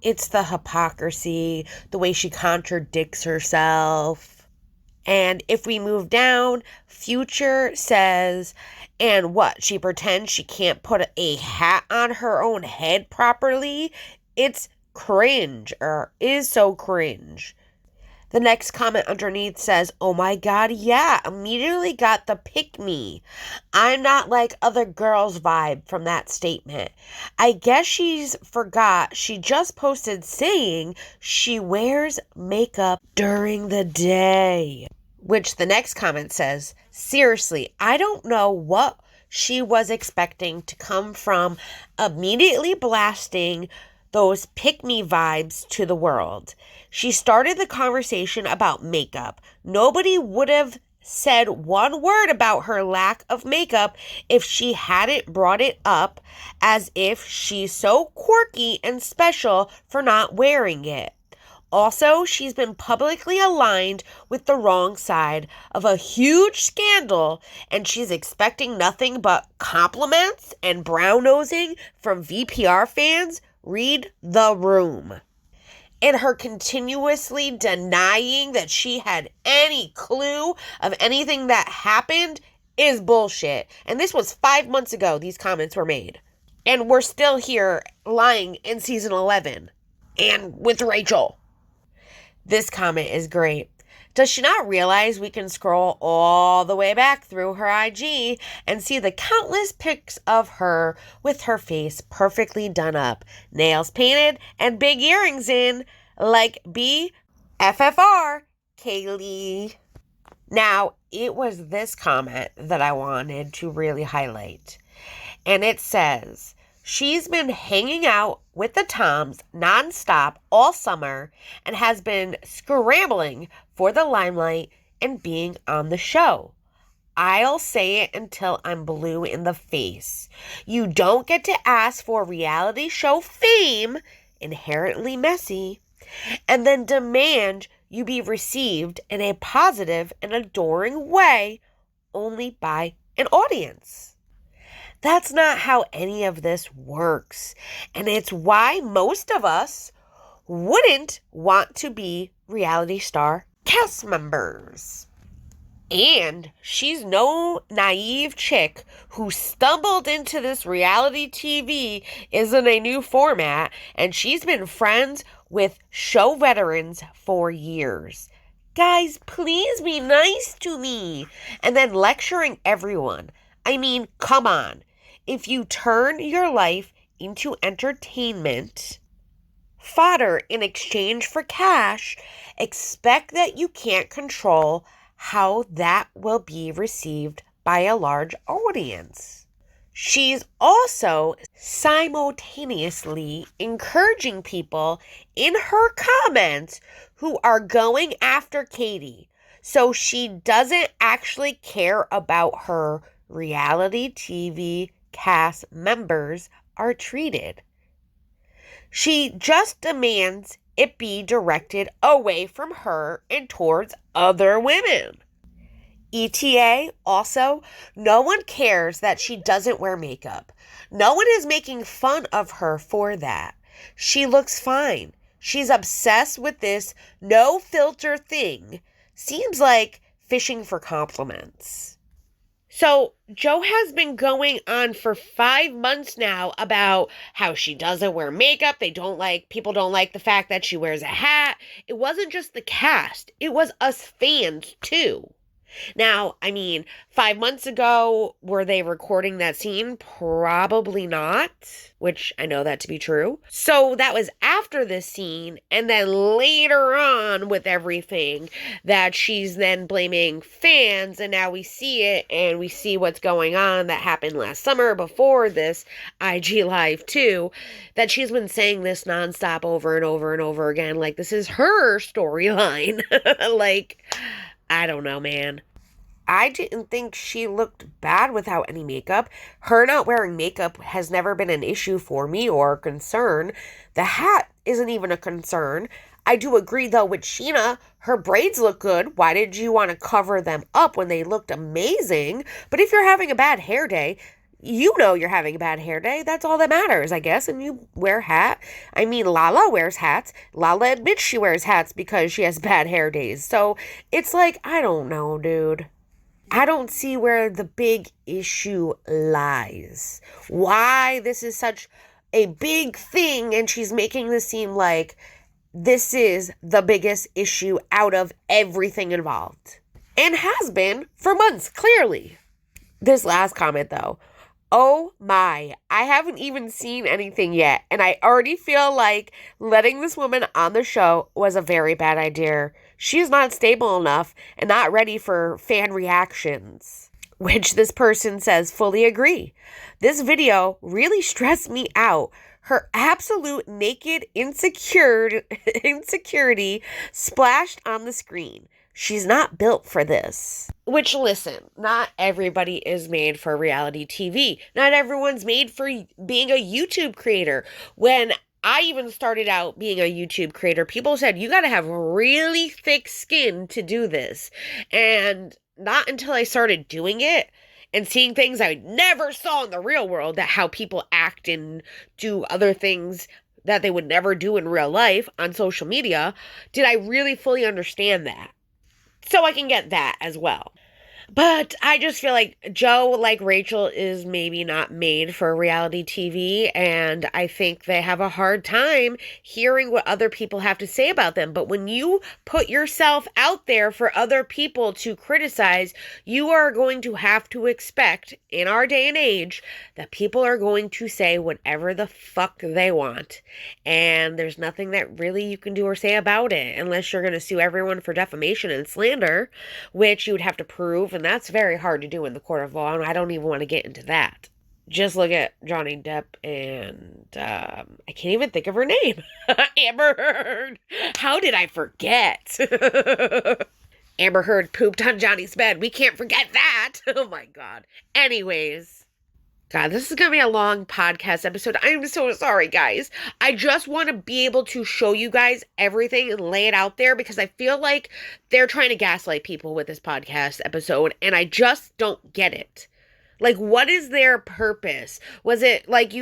It's the hypocrisy, the way she contradicts herself. And if we move down, Future says, and what? She pretends she can't put a hat on her own head properly? It's cringe, or is so cringe. The next comment underneath says, oh my God, yeah, immediately got the pick me. I'm not like other girls vibe from that statement. I guess she's forgot she just posted saying she wears makeup during the day. Which the next comment says, seriously, I don't know what she was expecting to come from immediately blasting those pick-me vibes to the world. She started the conversation about makeup. Nobody would have said one word about her lack of makeup if she hadn't brought it up as if she's so quirky and special for not wearing it. Also, she's been publicly aligned with the wrong side of a huge scandal, and she's expecting nothing but compliments and brown-nosing from VPR fans. Read the room. And her continuously denying that she had any clue of anything that happened is bullshit. And this was 5 months ago these comments were made. And we're still here lying in season 11. And with Rachel. This comment is great. Does she not realize we can scroll all the way back through her IG and see the countless pics of her with her face perfectly done up, nails painted, and big earrings in, like BFFR, Kaylee? Now, it was this comment that I wanted to really highlight. And it says, she's been hanging out with the Toms nonstop all summer and has been scrambling for the limelight and being on the show. I'll say it until I'm blue in the face. You don't get to ask for reality show fame, inherently messy, and then demand you be received in a positive and adoring way only by an audience. That's not how any of this works, and it's why most of us wouldn't want to be reality star cast members. And she's no naive chick who stumbled into this reality TV isn't a new format, and she's been friends with show veterans for years. Guys, please be nice to me. And then lecturing everyone. I mean, come on. If you turn your life into entertainment fodder in exchange for cash, expect that you can't control how that will be received by a large audience. She's also simultaneously encouraging people in her comments who are going after Katie, so she doesn't actually care about her reality TV cast members are treated. She just demands it be directed away from her and towards other women. ETA, also, no one cares that she doesn't wear makeup. No one is making fun of her for that. She looks fine. She's obsessed with this no filter thing. Seems like fishing for compliments. So, Jo has been going on for 5 months now about how she doesn't wear makeup. People don't like the fact that she wears a hat. It wasn't just the cast. It was us fans, too. Now, I mean, 5 months ago, were they recording that scene? Probably not, which I know that to be true. So that was after this scene, and then later on with everything that she's then blaming fans, and now we see it, and we see what's going on that happened last summer before this IG Live too, that she's been saying this nonstop over and over and over again, like this is her storyline. Like, I don't know, man. I didn't think she looked bad without any makeup. Her not wearing makeup has never been an issue for me or a concern. The hat isn't even a concern. I do agree, though, with Scheana. Her braids look good. Why did you want to cover them up when they looked amazing? But if you're having a bad hair day, you know you're having a bad hair day. That's all that matters, I guess. And you wear a hat. I mean, Lala wears hats. Lala admits she wears hats because she has bad hair days. So it's like, I don't know, dude. I don't see where the big issue lies. Why this is such a big thing, and she's making this seem like this is the biggest issue out of everything involved. And has been for months, clearly. This last comment, though. Oh my, I haven't even seen anything yet, and I already feel like letting this woman on the show was a very bad idea. She's not stable enough and not ready for fan reactions, which this person says fully agree. This video really stressed me out. Her absolute naked insecurity splashed on the screen. She's not built for this. Which, listen, not everybody is made for reality TV. Not everyone's made for being a YouTube creator. When I even started out being a YouTube creator, people said, you got to have really thick skin to do this. And not until I started doing it and seeing things I never saw in the real world, that how people act and do other things that they would never do in real life on social media, did I really fully understand that. So I can get that as well. But I just feel like Jo, like Rachel, is maybe not made for reality TV, and I think they have a hard time hearing what other people have to say about them. But when you put yourself out there for other people to criticize, you are going to have to expect, in our day and age, that people are going to say whatever the fuck they want. And there's nothing that really you can do or say about it, unless you're going to sue everyone for defamation and slander, which you would have to prove. And that's very hard to do in the court of law, and I don't even want to get into that. Just look at Johnny Depp and, I can't even think of her name. Amber Heard. How did I forget? Amber Heard pooped on Johnny's bed. We can't forget that. Oh my God. Anyways. God, this is going to be a long podcast episode. I'm so sorry, guys. I just want to be able to show you guys everything and lay it out there, because I feel like they're trying to gaslight people with this podcast episode, and I just don't get it. Like, what is their purpose? Was it like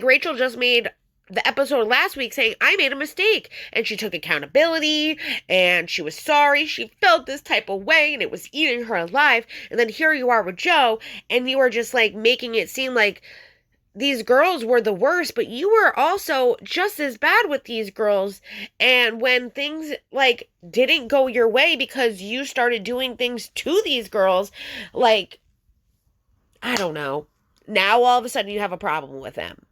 Rachel just made the episode last week saying, I made a mistake, and she took accountability, and she was sorry, she felt this type of way, and it was eating her alive, and then here you are with Jo, and you are just, like, making it seem like these girls were the worst, but you were also just as bad with these girls, and when things, like, didn't go your way because you started doing things to these girls, like, I don't know, now all of a sudden you have a problem with them.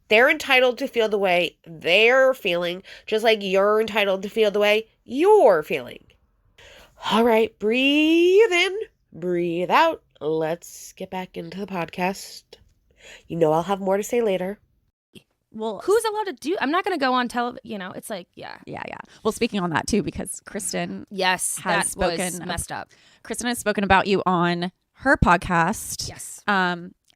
They're entitled to feel the way they're feeling, just like you're entitled to feel the way you're feeling. All right, breathe in, breathe out. Let's get back into the podcast. You know I'll have more to say later. Well, who's allowed to do? I'm not going to go on television. It's like, yeah. Well, speaking on that too, because Kristen, yes, has that spoken was messed up. Kristen has spoken about you on her podcast. Yes.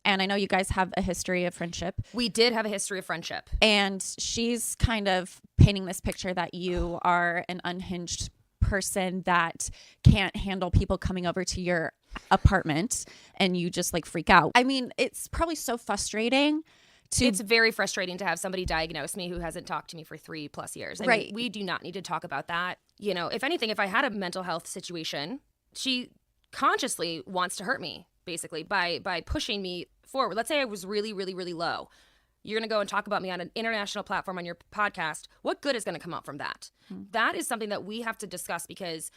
And I know you guys have a history of friendship. We did have a history of friendship. And she's kind of painting this picture that you are an unhinged person that can't handle people coming over to your apartment and you just like freak out. I mean, it's probably so frustrating. It's very frustrating to have somebody diagnose me who hasn't talked to me for 3+ years. I mean, we do not need to talk about that. If anything, if I had a mental health situation, she consciously wants to hurt me, basically, by pushing me forward. Let's say I was really, really, really low. You're going to go and talk about me on an international platform on your podcast. What good is going to come out from that? That is something that we have to discuss, because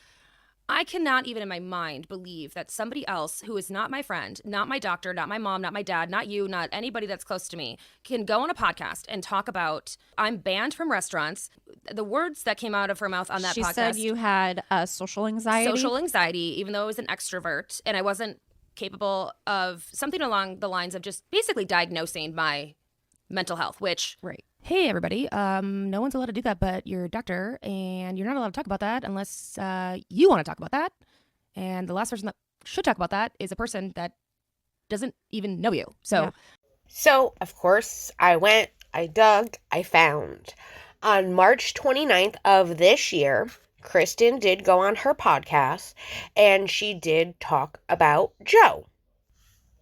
I cannot even in my mind believe that somebody else who is not my friend, not my doctor, not my mom, not my dad, not you, not anybody that's close to me can go on a podcast and talk about, I'm banned from restaurants. The words that came out of her mouth on that podcast. She said you had social anxiety. Social anxiety, even though I was an extrovert and I wasn't capable of something along the lines of just basically diagnosing my mental health, which, right. Hey, everybody, no one's allowed to do that but your doctor, and you're not allowed to talk about that unless you want to talk about that. And the last person that should talk about that is a person that doesn't even know you. So, of course, I went, I dug, I found. On March 29th of this year, Kristen did go on her podcast, and she did talk about Jo.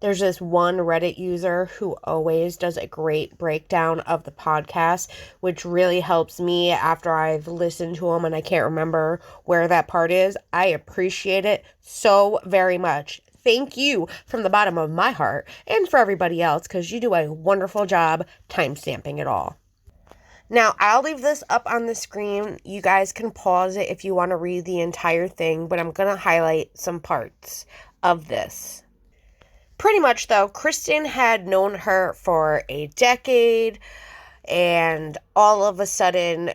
There's this one Reddit user who always does a great breakdown of the podcast, which really helps me after I've listened to them and I can't remember where that part is. I appreciate it so very much. Thank you from the bottom of my heart and for everybody else because you do a wonderful job timestamping it all. Now, I'll leave this up on the screen. You guys can pause it if you want to read the entire thing, but I'm going to highlight some parts of this. Pretty much, though, Kristen had known her for a decade, and all of a sudden,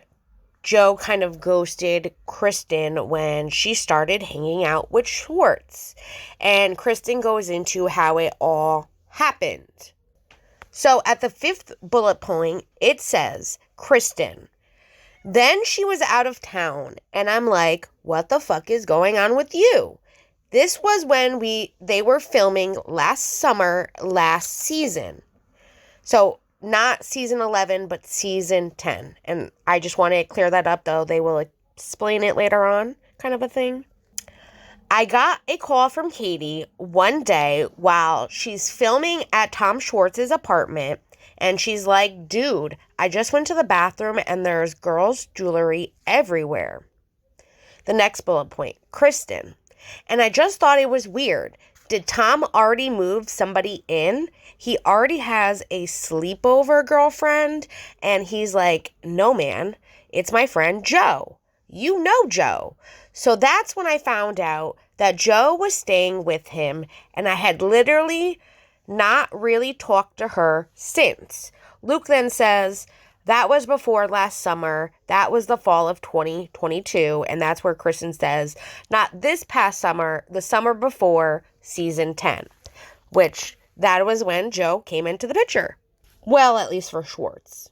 Jo kind of ghosted Kristen when she started hanging out with Schwartz. And Kristen goes into how it all happened. So, at the 5th bullet point, it says, Kristen. Then she was out of town, and I'm like, what the fuck is going on with you? This was when they were filming last summer, last season. So, not season 11, but season 10. And I just want to clear that up, though. They will explain it later on, kind of a thing. I got a call from Katie one day while she's filming at Tom Schwartz's apartment. And she's like, dude, I just went to the bathroom and there's girls' jewelry everywhere. The next bullet point, Kristen. And I just thought it was weird. Did Tom already move somebody in? He already has a sleepover girlfriend. And he's like, no, man, it's my friend Jo. You know Jo. So that's when I found out that Jo was staying with him. And I had literally not really talked to her since. Luke then says, that was before last summer. That was the fall of 2022. And that's where Kristen says, not this past summer, the summer before season 10, which that was when Jo came into the picture. Well, at least for Schwartz.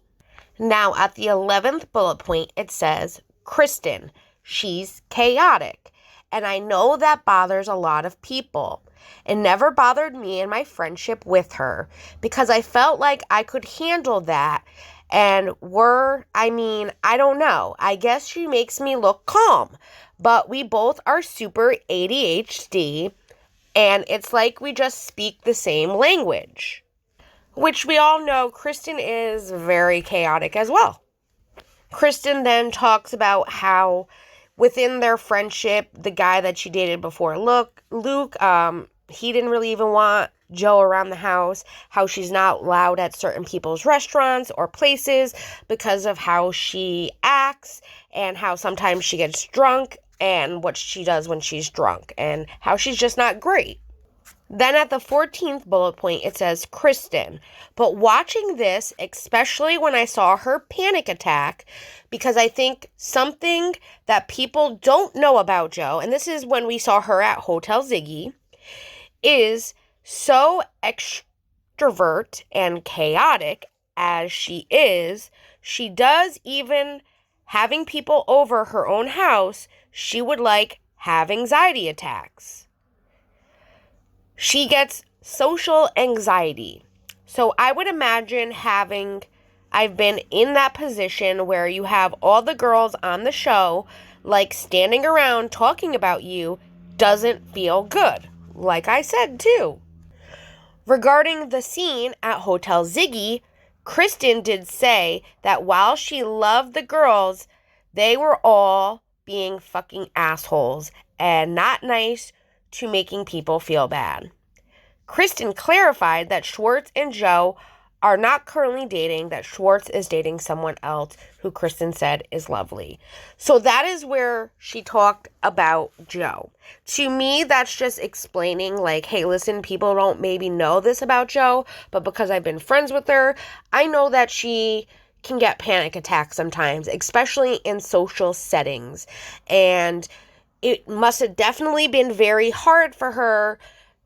Now, at the 11th bullet point, it says, Kristen, she's chaotic. And I know that bothers a lot of people. It never bothered me in my friendship with her because I felt like I could handle that. And I don't know. I guess she makes me look calm. But we both are super ADHD. And it's like we just speak the same language. Which we all know Kristen is very chaotic as well. Kristen then talks about how within their friendship, the guy that she dated before, Luke, he didn't really even want Jo around the house, how she's not allowed at certain people's restaurants or places because of how she acts and how sometimes she gets drunk and what she does when she's drunk and how she's just not great. Then at the 14th bullet point, it says, Kristen. But watching this, especially when I saw her panic attack, because I think something that people don't know about Jo, and this is when we saw her at Hotel Ziggy, is so extrovert and chaotic as she is, she does even having people over her own house, she would have anxiety attacks. She gets social anxiety. So I would imagine I've been in that position where you have all the girls on the show, standing around talking about you, doesn't feel good. Like I said, too. Regarding the scene at Hotel Ziggy, Kristen did say that while she loved the girls, they were all being fucking assholes and not nice to making people feel bad. Kristen clarified that Schwartz and Jo are not currently dating, that Schwartz is dating someone else who Kristen said is lovely. So that is where she talked about Jo. To me, that's just explaining, like, hey, listen, people don't maybe know this about Jo, but because I've been friends with her, I know that she can get panic attacks sometimes, especially in social settings. And it must have definitely been very hard for her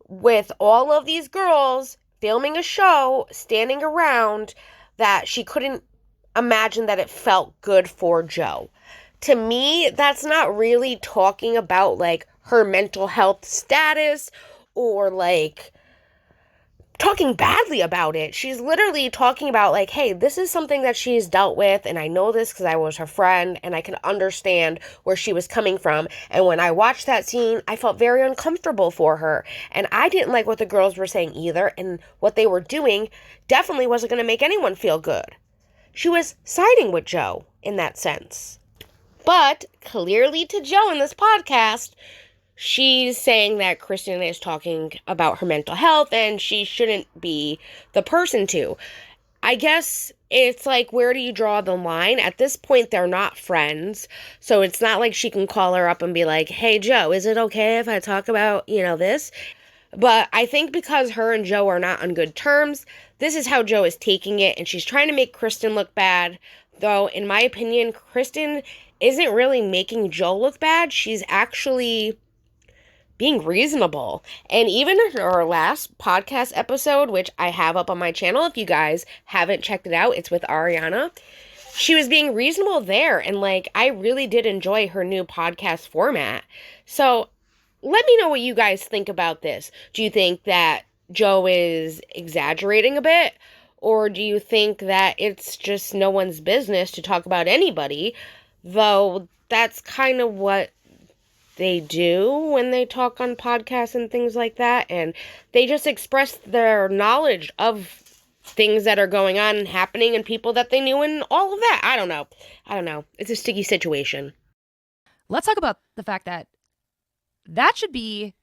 with all of these girls filming a show, standing around, that she couldn't imagine that it felt good for Jo. To me, that's not really talking about, like, her mental health status or, like, talking badly about it. She's literally talking about, like, hey, this is something that she's dealt with, and I know this because I was her friend, and I can understand where she was coming from. And when I watched that scene, I felt very uncomfortable for her, and I didn't like what the girls were saying either, and what they were doing definitely wasn't going to make anyone feel good. She was siding with Jo in that sense. But clearly to Jo in this podcast, she's saying that Kristen is talking about her mental health and she shouldn't be the person to. I guess it's like, where do you draw the line? At this point, they're not friends. So it's not like she can call her up and be like, hey, Jo, is it okay if I talk about, this? But I think because her and Jo are not on good terms, this is how Jo is taking it. And she's trying to make Kristen look bad. Though, in my opinion, Kristen isn't really making Jo look bad. She's actually being reasonable. And even in our last podcast episode, which I have up on my channel, if you guys haven't checked it out, it's with Ariana. She was being reasonable there, and like, I really did enjoy her new podcast format. So let me know what you guys think about this. Do you think that Jo is exaggerating a bit? Or do you think that it's just no one's business to talk about anybody? Though that's kind of what they do when they talk on podcasts and things like that, and they just express their knowledge of things that are going on and happening and people that they knew and all of that. I don't know. It's a sticky situation. Let's talk about the fact that should be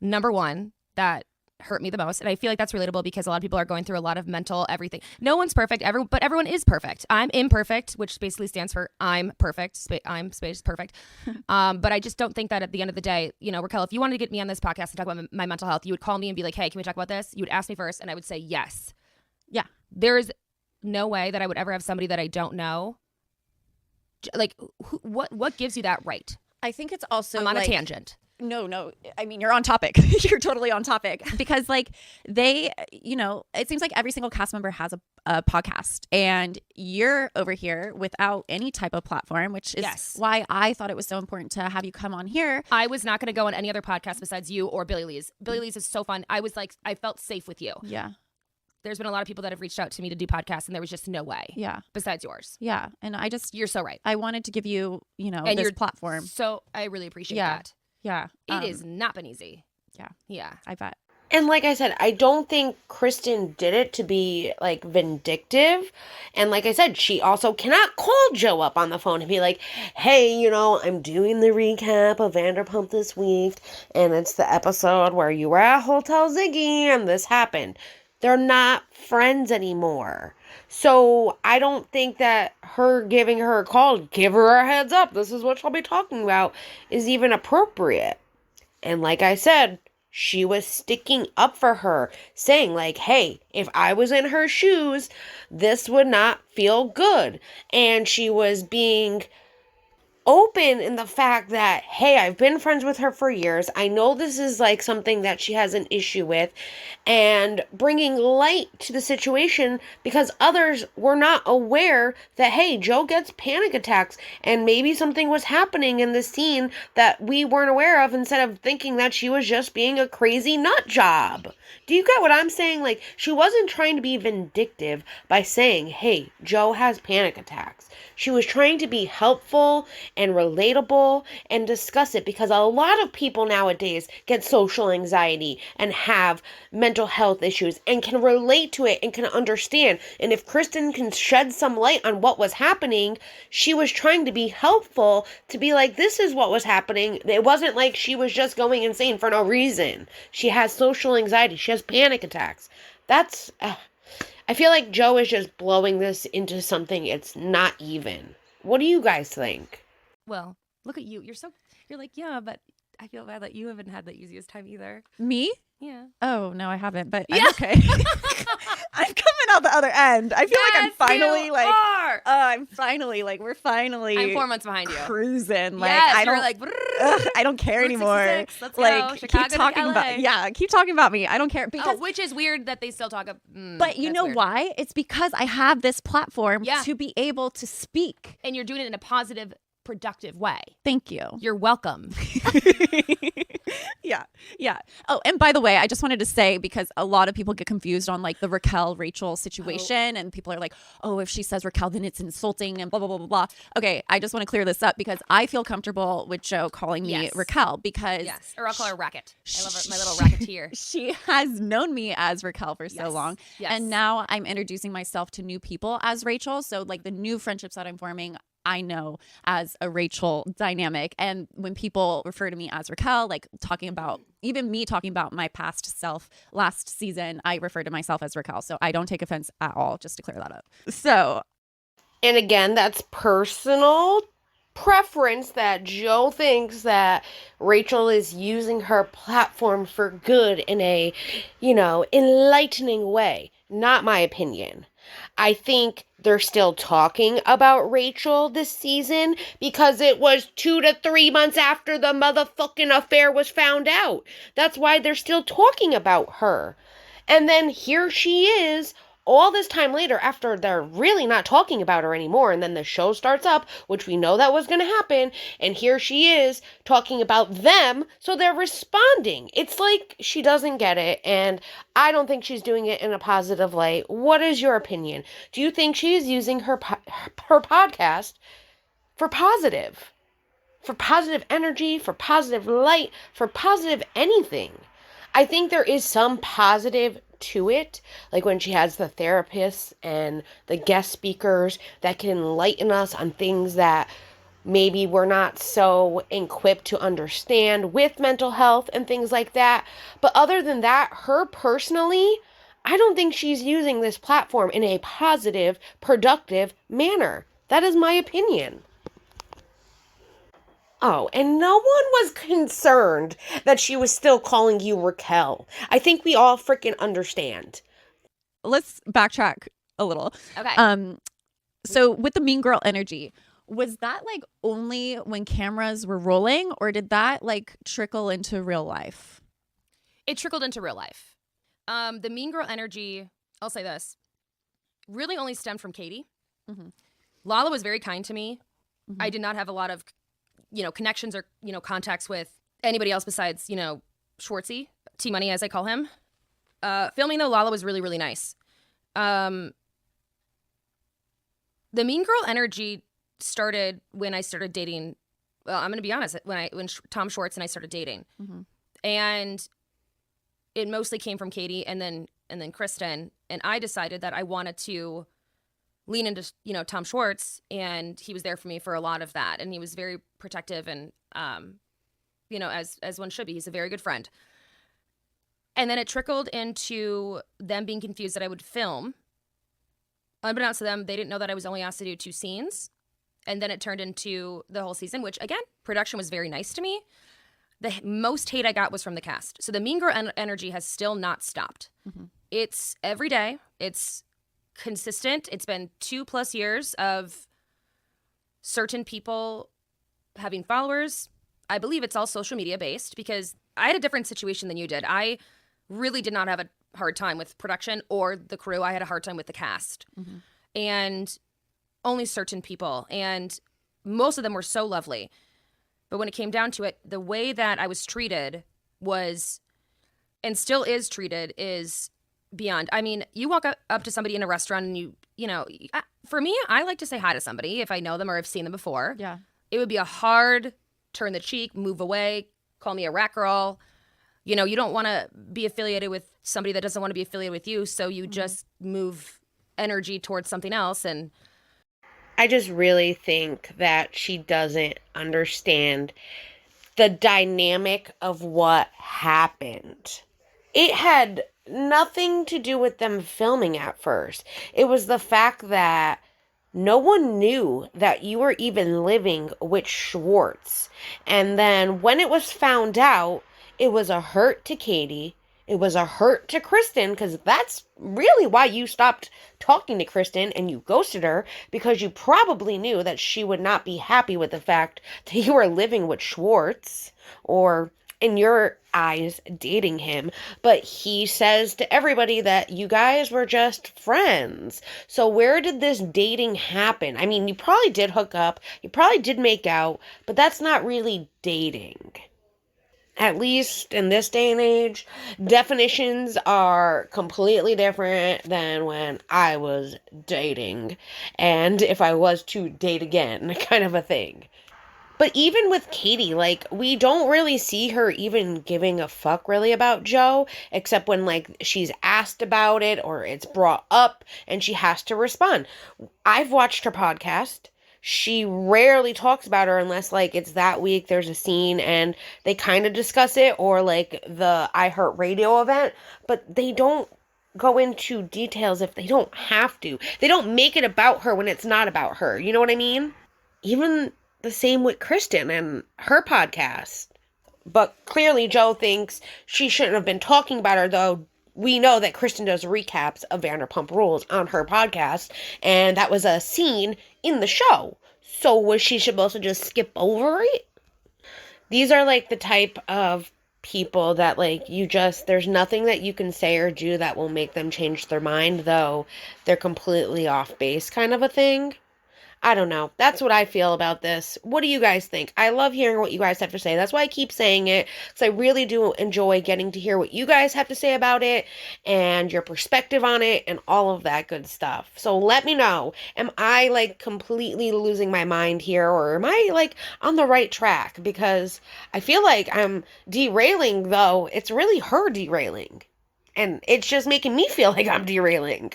number one that hurt me the most. And I feel like that's relatable because a lot of people are going through a lot of mental everything. No one's perfect, but everyone is perfect. I'm imperfect, which basically stands for I'm perfect. I'm space perfect. But I just don't think that at the end of the day, Raquel, if you wanted to get me on this podcast and talk about my mental health, you would call me and be like, hey, can we talk about this? You would ask me first and I would say yes. Yeah. There's no way that I would ever have somebody that I don't know. Like, what gives you that right? I think it's also I'm on a tangent. No. I mean, you're on topic. You're totally on topic because like they, it seems like every single cast member has a podcast and you're over here without any type of platform, which is why I thought it was so important to have you come on here. I was not going to go on any other podcast besides you or Billy Lee's. Billy Lee's is so fun. I was like, I felt safe with you. Yeah. There's been a lot of people that have reached out to me to do podcasts and there was just no way. Yeah. Besides yours. Yeah. And you're so right. I wanted to give you, and this platform. So I really appreciate that. Yeah. It has not been easy. Yeah. Yeah. I bet. And like I said, I don't think Kristen did it to be like vindictive. And like I said, she also cannot call Jo up on the phone and be like, hey, I'm doing the recap of Vanderpump this week. And it's the episode where you were at Hotel Ziggy and this happened. They're not friends anymore. So I don't think that her giving her a call, give her a heads up, this is what she'll be talking about, is even appropriate. And like I said, she was sticking up for her, saying like, hey, if I was in her shoes, this would not feel good. And she was being open in the fact that, hey, I've been friends with her for years. I know this is like something that she has an issue with, and bringing light to the situation because others were not aware that, hey, Jo gets panic attacks and maybe something was happening in the scene that we weren't aware of, instead of thinking that she was just being a crazy nut job. Do you get what I'm saying? Like, she wasn't trying to be vindictive by saying, hey, Jo has panic attacks. She was trying to be helpful and relatable and discuss it, because a lot of people nowadays get social anxiety and have mental health issues and can relate to it and can understand. And if Kristen can shed some light on what was happening, she was trying to be helpful, to be like, this is what was happening. It wasn't like she was just going insane for no reason. She has social anxiety. She has panic attacks. That's I feel like Jo is just blowing this into something it's not even. What do you guys think? Well, look at you. You're like, yeah, but I feel bad that you haven't had the easiest time either. Me? Yeah. Oh, no, I haven't, but Yeah. I'm okay. I'm coming out the other end. I feel like I'm finally like, we're finally I'm 4 months behind you. cruising. Like, Yes, I you're don't like, I don't care Route anymore. 66, let's like, go. keep Chicago to talking LA. keep talking about me. I don't care because which is weird that they still talk. but you know why? It's because I have this platform Yeah. to be able to speak. And you're doing it in a positive, productive way. Thank you. You're welcome. Yeah. Oh, and by the way, I just wanted to say, because a lot of people get confused on like the Raquel Rachel situation, and people are like, oh, if she says Raquel, then it's insulting and blah, blah, blah, blah, blah. Okay, I just want to clear this up because I feel comfortable with Jo calling me Yes. Raquel because Yes. Or I'll call her Racket. I love her, my little racketeer. she has known me as Raquel for so Yes. long. Yes. And now I'm introducing myself to new people as Rachel. So like the new friendships that I'm forming, I know as a Rachel dynamic. And when people refer to me as Raquel, like talking about, even me talking about my past self last season, I refer to myself as Raquel. So I don't take offense at all, just to clear that up. So. And again, that's personal preference that Jo thinks that Rachel is using her platform for good in a, enlightening way. Not my opinion. I think they're still talking about Rachel this season because it was 2 to 3 months after the motherfucking affair was found out. That's why they're still talking about her. And then here she is all this time later after they're really not talking about her anymore. And then the show starts up, which we know that was going to happen. And here she is talking about them. So they're responding. It's like she doesn't get it. And I don't think she's doing it in a positive light. What is your opinion? Do you think she's using her podcast for positive energy, for positive light, for positive anything? I think there is some positive to it, like when she has the therapists and the guest speakers that can enlighten us on things that maybe we're not so equipped to understand with mental health and things like that. But other than that, her personally, I don't think she's using this platform in a positive, productive manner. That is my opinion. Oh, and no one was concerned that she was still calling you Raquel. I think we all freaking understand. Let's backtrack a little. Okay. So with the mean girl energy, was that like only when cameras were rolling, or did that like trickle into real life? It trickled into real life. The mean girl energy, I'll say this, really only stemmed from Katie. Mm-hmm. Lala was very kind to me. Mm-hmm. I did not have a lot of connections or, contacts with anybody else besides, Schwartzy, T-Money as I call him. Filming though, Lala was really, really nice. The mean girl energy started when I started dating. Well, I'm going to be honest, when Tom Schwartz and I started dating. Mm-hmm. And it mostly came from Katie and then Kristen. And I decided that I wanted to lean into, Tom Schwartz, and he was there for me for a lot of that. And he was very protective and, as one should be. He's a very good friend. And then it trickled into them being confused that I would film. Unbeknownst to them, they didn't know that I was only asked to do 2 scenes. And then it turned into the whole season, which, again, production was very nice to me. The most hate I got was from the cast. So the mean girl energy has still not stopped. Mm-hmm. It's every day. It's consistent. It's been 2+ years of certain people having followers. I believe it's all social media based because I had a different situation than you did. I really did not have a hard time with production or the crew. I had a hard time with the cast. Mm-hmm. And only certain people. And most of them were so lovely. But when it came down to it, the way that I was treated was, and still is treated, is beyond. I mean, you walk up to somebody in a restaurant and for me, I like to say hi to somebody if I know them or have seen them before. Yeah. It would be a hard turn the cheek, move away, call me a rat girl. You don't want to be affiliated with somebody that doesn't want to be affiliated with you. So you just move energy towards something else. And I just really think that she doesn't understand the dynamic of what happened. It had nothing to do with them filming at first. It was the fact that no one knew that you were even living with Schwartz. And then when it was found out, it was a hurt to Katie. It was a hurt to Kristen, because that's really why you stopped talking to Kristen and you ghosted her, because you probably knew that she would not be happy with the fact that you were living with Schwartz, or in your eyes, dating him. But he says to everybody that you guys were just friends. So where did this dating happen? I mean, you probably did hook up, you probably did make out, but that's not really dating. At least in this day and age, definitions are completely different than when I was dating. And if I was to date again, kind of a thing. But even with Katie, like, we don't really see her even giving a fuck really about Jo, except when, like, she's asked about it or it's brought up and she has to respond. I've watched her podcast. She rarely talks about her unless, like, it's that week there's a scene and they kind of discuss it, or, like, the iHeartRadio event, but they don't go into details if they don't have to. They don't make it about her when it's not about her. You know what I mean? Even the same with Kristen and her podcast. But clearly Jo thinks she shouldn't have been talking about her, though we know that Kristen does recaps of Vanderpump Rules on her podcast, and that was a scene in the show. So was she supposed to just skip over it? These are like the type of people that, like, there's nothing that you can say or do that will make them change their mind, though they're completely off base kind of a thing. I don't know. That's what I feel about this. What do you guys think? I love hearing what you guys have to say. That's why I keep saying it, because I really do enjoy getting to hear what you guys have to say about it and your perspective on it and all of that good stuff. So let me know. Am I, like, completely losing my mind here, or am I, like, on the right track? Because I feel like I'm derailing, though it's really her derailing. And it's just making me feel like I'm derailing.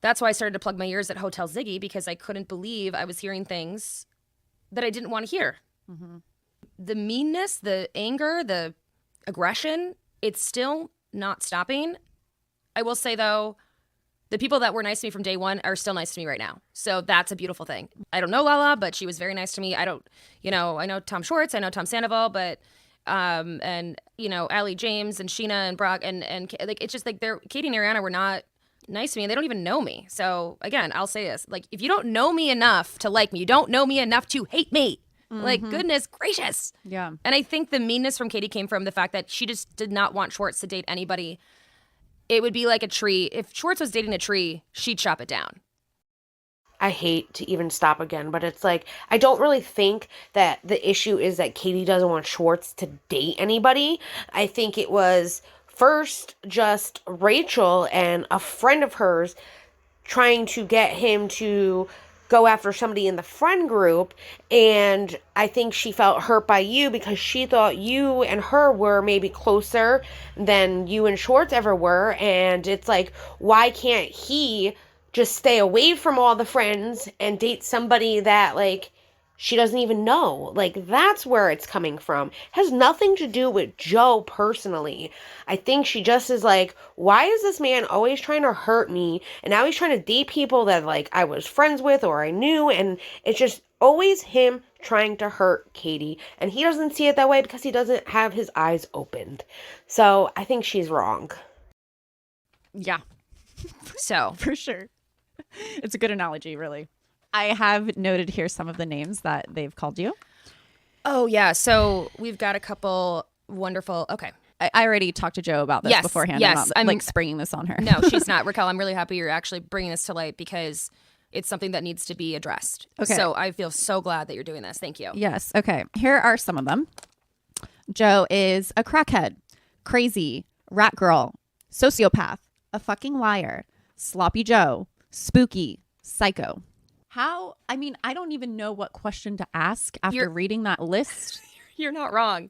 That's why I started to plug my ears at Hotel Ziggy, because I couldn't believe I was hearing things that I didn't want to hear. Mm-hmm. The meanness, the anger, the aggression, it's still not stopping. I will say, though, the people that were nice to me from day one are still nice to me right now. So that's a beautiful thing. I don't know Lala, but she was very nice to me. I know Tom Schwartz, I know Tom Sandoval, but and Allie James and Scheana and Brock and like, it's just like Katie and Ariana were not nice to me, and they don't even know me. So again, I'll say this, like, if you don't know me enough to like me, you don't know me enough to hate me. Mm-hmm. Like, goodness gracious. Yeah. And I think the meanness from Katie came from the fact that she just did not want Schwartz to date anybody. It would be like a tree. If Schwartz was dating a tree, she'd chop it down. I hate to even stop again, but it's like, I don't really think that the issue is that Katie doesn't want Schwartz to date anybody. I think it was first just Rachel and a friend of hers trying to get him to go after somebody in the friend group, and I think she felt hurt by you because she thought you and her were maybe closer than you and Schwartz ever were, and it's like, why can't he just stay away from all the friends and date somebody that, like, she doesn't even know? Like, that's where it's coming from. It has nothing to do with Jo personally. I think she just is like, why is this man always trying to hurt me? And now he's trying to date people that, like, I was friends with or I knew. And it's just always him trying to hurt Katie. And he doesn't see it that way because he doesn't have his eyes opened. So I think she's wrong. Yeah. So. For sure. It's a good analogy, really. I have noted here some of the names that they've called you. Oh, yeah. So we've got a couple wonderful. Okay. I already talked to Jo about this beforehand. Yes. I'm not, like, springing this on her. No, she's not. Raquel, I'm really happy you're actually bringing this to light because it's something that needs to be addressed. Okay. So I feel so glad that you're doing this. Thank you. Yes. Okay. Here are some of them. Jo is a crackhead, crazy, rat girl, sociopath, a fucking liar, sloppy Joe, spooky, psycho. I don't even know what question to ask after reading that list. You're not wrong.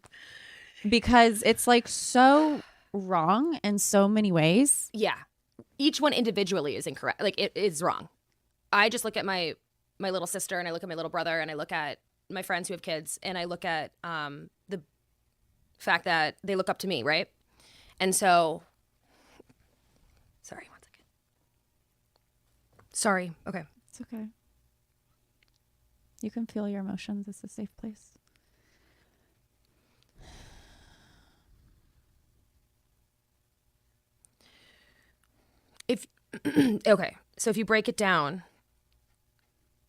Because it's, like, so wrong in so many ways. Yeah. Each one individually is incorrect. Like, it is wrong. I just look at my little sister, and I look at my little brother, and I look at my friends who have kids, and I look at the fact that they look up to me, right? And so, sorry, one second. Sorry. Okay. It's okay. You can feel your emotions. It's a safe place. Okay, so if you break it down,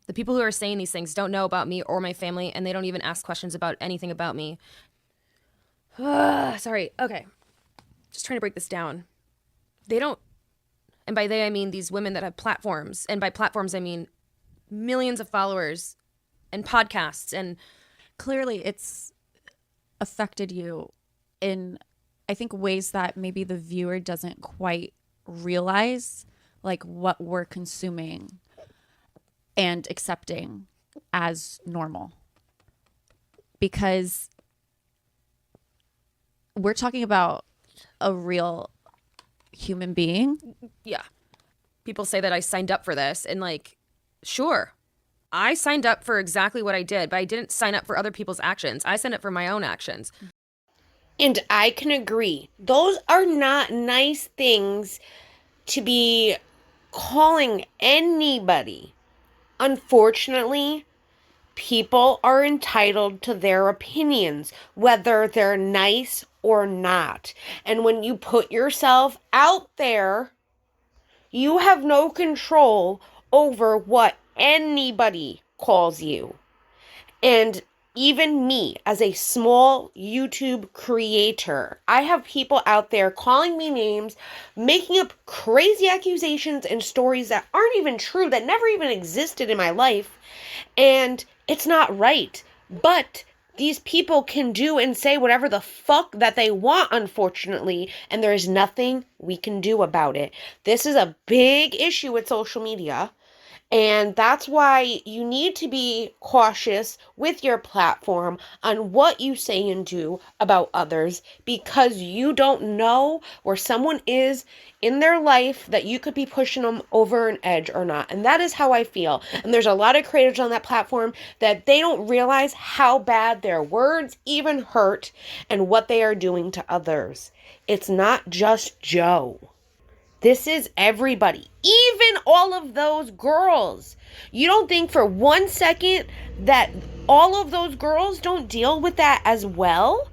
the people who are saying these things don't know about me or my family, and they don't even ask questions about anything about me. Sorry, okay. Just trying to break this down. They don't, and by they I mean these women that have platforms, and by platforms I mean millions of followers and podcasts, and Clearly, it's affected you in, I think, ways that maybe the viewer doesn't quite realize, like what we're consuming and accepting as normal. Because we're talking about a real human being. yeah. People say that I signed up for this, and like, sure. I signed up for exactly what I did, but I didn't sign up for other people's actions. I signed up for my own actions. And I can agree. Those are not nice things to be calling anybody. Unfortunately, people are entitled to their opinions, whether they're nice or not. And when you put yourself out there, you have no control over what anybody calls you. And even me, as a small YouTube creator, I have people out there calling me names, making up crazy accusations and stories that aren't even true, that never even existed in my life. And it's not right. But these people can do and say whatever the fuck that they want, unfortunately, and there is nothing we can do about it. This is a big issue with social media. And that's why you need to be cautious with your platform on what you say and do about others, because you don't know where someone is in their life that you could be pushing them over an edge or not. And that is how I feel. And there's a lot of creators on that platform that they don't realize how bad their words even hurt and what they are doing to others. It's not just Jo. This is everybody, even all of those girls. You don't think for 1 second that all of those girls don't deal with that as well?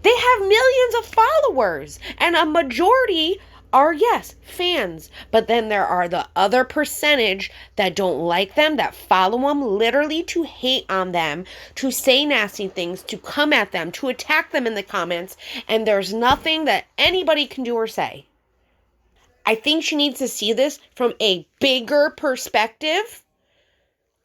They have millions of followers, and a majority are, yes, fans. But then there are the other percentage that don't like them, that follow them literally to hate on them, to say nasty things, to come at them, to attack them in the comments, and there's nothing that anybody can do or say. I think she needs to see this from a bigger perspective.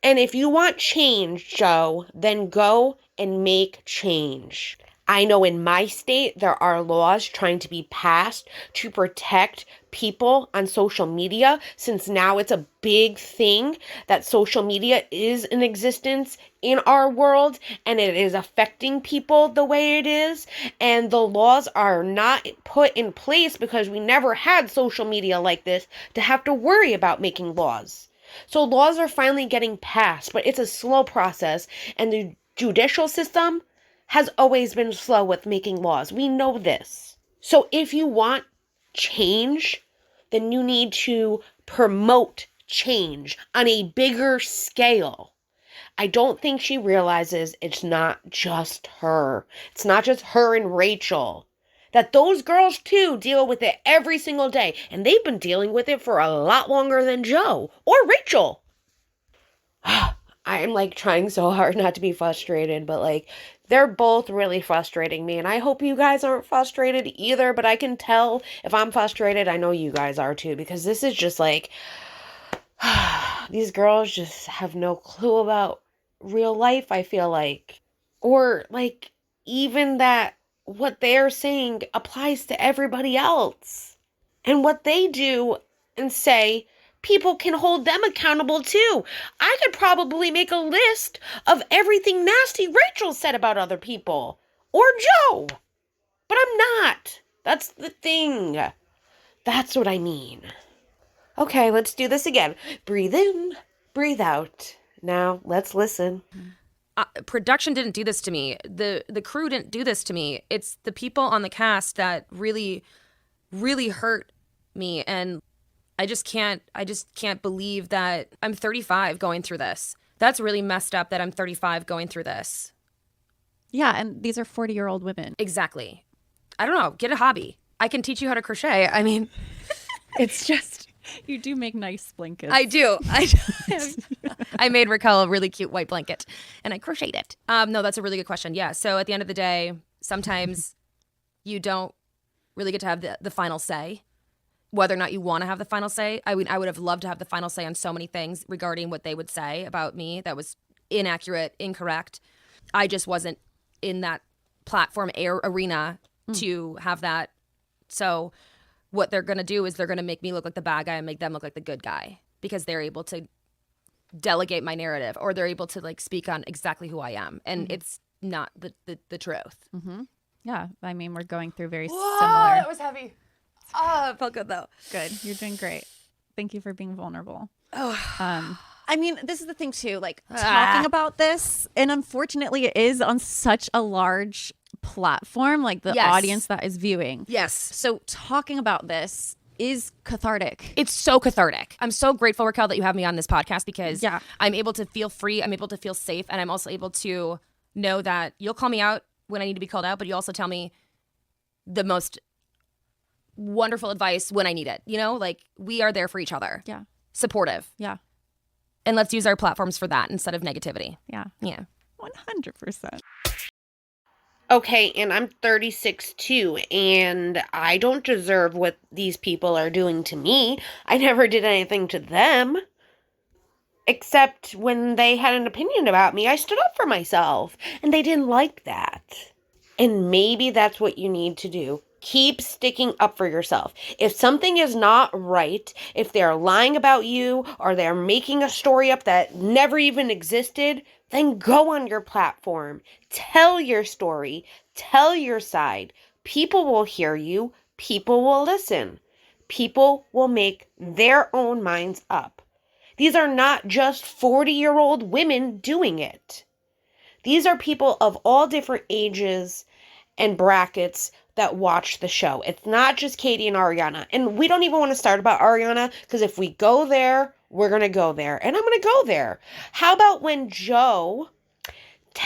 And if you want change, Jo, then go and make change. I know in my state there are laws trying to be passed to protect people on social media, since now it's a big thing that social media is in existence in our world and it is affecting people the way it is. And the laws are not put in place because we never had social media like this to have to worry about making laws. So laws are finally getting passed, but it's a slow process, and the judicial system has always been slow with making laws. We know this. So if you want change, then you need to promote change on a bigger scale. I don't think she realizes it's not just her. It's not just her and Rachel. That those girls too deal with it every single day. And they've been dealing with it for a lot longer than Jo or Rachel. I'm like trying so hard not to be frustrated, but like they're both really frustrating me, and I hope you guys aren't frustrated either, but I can tell if I'm frustrated, I know you guys are too, because this is just like, these girls just have no clue about real life, I feel like. Or like even that what they're saying applies to everybody else. And what they do and say, people can hold them accountable too. I could probably make a list of everything nasty Rachel said about other people. Or Jo. But I'm not. That's the thing. That's what I mean. Okay, let's do this again. Breathe in, breathe out. Now, let's listen. production didn't do this to me. The crew didn't do this to me. It's the people on the cast that really, really hurt me. And I just can't believe that I'm 35 going through this. That's really messed up that I'm 35 going through this. Yeah, and these are 40-year-old women. Exactly. I don't know. Get a hobby. I can teach you how to crochet. I mean, it's just... You do make nice blankets. I do. I made Raquel a really cute white blanket, and I crocheted it. No, that's a really good question. Yeah. So at the end of the day, sometimes you don't really get to have the final say, whether or not you want to have the final say. I would have loved to have the final say on so many things regarding what they would say about me that was inaccurate, incorrect. I just wasn't in that platform arena to have that. So what they're going to do is they're going to make me look like the bad guy and make them look like the good guy because they're able to delegate my narrative, or they're able to like speak on exactly who I am. And it's not the truth. Mm-hmm. Yeah. I mean, we're going through very Whoa, similar. that was heavy. Oh, it felt good though. Good. You're doing great. Thank you for being vulnerable. Oh. I mean, this is the thing too, like talking about this, and unfortunately it is on such a large platform, like the audience that is viewing. Yes. So talking about this is cathartic. It's so cathartic. I'm so grateful, Raquel, that you have me on this podcast because Yeah. I'm able to feel free. I'm able to feel safe. And I'm also able to know that you'll call me out when I need to be called out, but you also tell me the most wonderful advice when I need it. You know, like we are there for each other. Yeah. Supportive. Yeah. And let's use our platforms for that instead of negativity. Yeah. Yeah. 100%. Okay, and I'm 36 too, and I don't deserve what these people are doing to me. I never did anything to them. Except when they had an opinion about me, I stood up for myself, and they didn't like that. And maybe that's what you need to do. Keep sticking up for yourself. If something is not right, if they're lying about you or they're making a story up that never even existed, then go on your platform. Tell your story. Tell your side. People will hear you. People will listen. People will make their own minds up. These are not just 40-year-old women doing it. These are people of all different ages and brackets that watch the show. It's not just Katie and Ariana. And we don't even want to start about Ariana, because if we go there, we're going to go there. And I'm going to go there. How about when Jo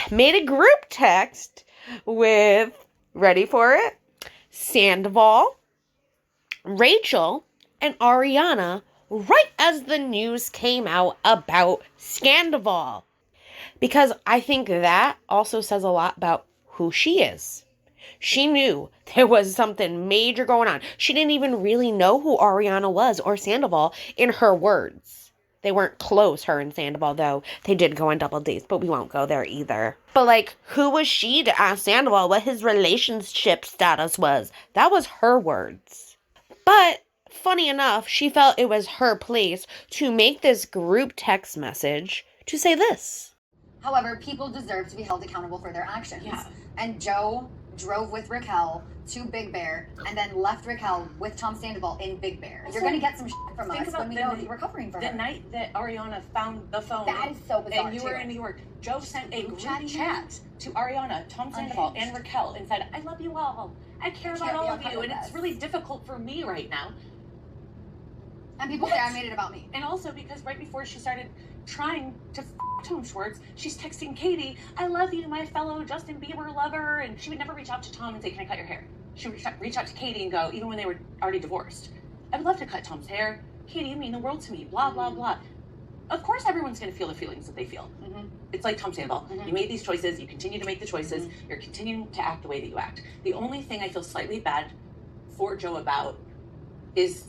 made a group text with, ready for it, Sandoval, Rachel, and Ariana right as the news came out about Scandoval. Because I think that also says a lot about who she is. She knew there was something major going on. She didn't even really know who Ariana was or Sandoval, in her words. They weren't close, her and Sandoval, though. They did go on double dates, but we won't go there either. But, like, who was she to ask Sandoval what his relationship status was? That was her words. But, funny enough, she felt it was her place to make this group text message to say this. However, people deserve to be held accountable for their actions. Yeah. And Jo drove with Raquel to Big Bear and then left Raquel with Tom Sandoval in Big Bear. Also, you're going to get some shit from us when we know we're covering for her. The night that Ariana found the phone. That is so bizarre. And you were in New York. Jo sent a group chat to Ariana, Tom Sandoval, and Raquel and said, I love you all. I care about all of you. And it's really difficult for me right now. And people say I made it about me. And also because right before she started trying to Tom Schwartz, she's texting Katie, I love you, my fellow Justin Bieber lover. And she would never reach out to Tom and say, can I cut your hair? She would reach out to Katie and go, even when they were already divorced, I would love to cut Tom's hair. Katie, you mean the world to me, blah, blah, blah. Of course, everyone's going to feel the feelings that they feel. Mm-hmm. It's like Tom Sandoval. Mm-hmm. You made these choices. You continue to make the choices. Mm-hmm. You're continuing to act the way that you act. The only thing I feel slightly bad for Jo about is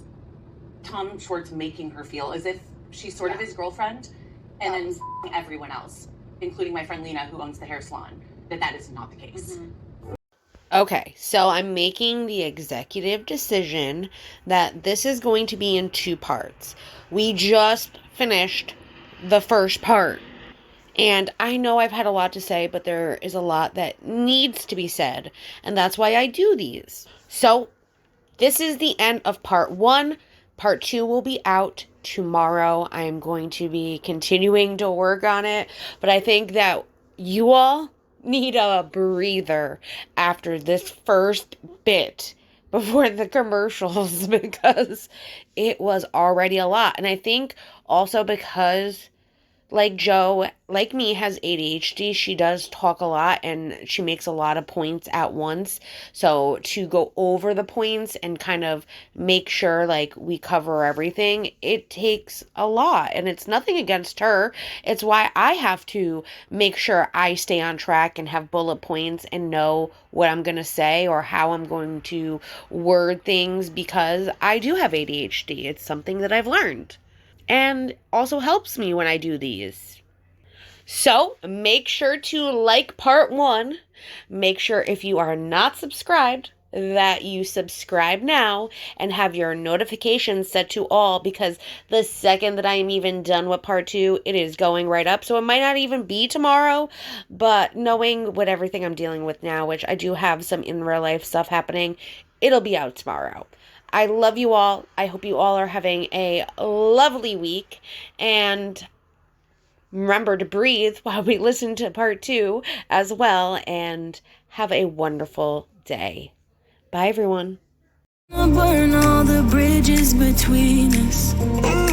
Tom Schwartz making her feel as if she's sort of his girlfriend, and then everyone else, including my friend Lena, who owns the hair salon, that is not the case. Mm-hmm. Okay, so I'm making the executive decision that this is going to be in 2 parts. We just finished the first part. And I know I've had a lot to say, but there is a lot that needs to be said. And that's why I do these. So, this is the end of part 1. Part 2 will be out tomorrow. I am going to be continuing to work on it. But I think that you all need a breather after this first bit before the commercials because it was already a lot. And I think also because like Jo, like me, has ADHD, she does talk a lot and she makes a lot of points at once. So to go over the points and kind of make sure like we cover everything, it takes a lot. And it's nothing against her. It's why I have to make sure I stay on track and have bullet points and know what I'm going to say or how I'm going to word things because I do have ADHD. It's something that I've learned. And also helps me when I do these. So make sure to like part 1. Make sure if you are not subscribed that you subscribe now and have your notifications set to all because the second that I am even done with part 2, it is going right up. So it might not even be tomorrow, but knowing what everything I'm dealing with now, which I do have some in real life stuff happening, it'll be out tomorrow. I love you all. I hope you all are having a lovely week. And remember to breathe while we listen to part 2 as well. And have a wonderful day. Bye, everyone. Burn all the bridges between us.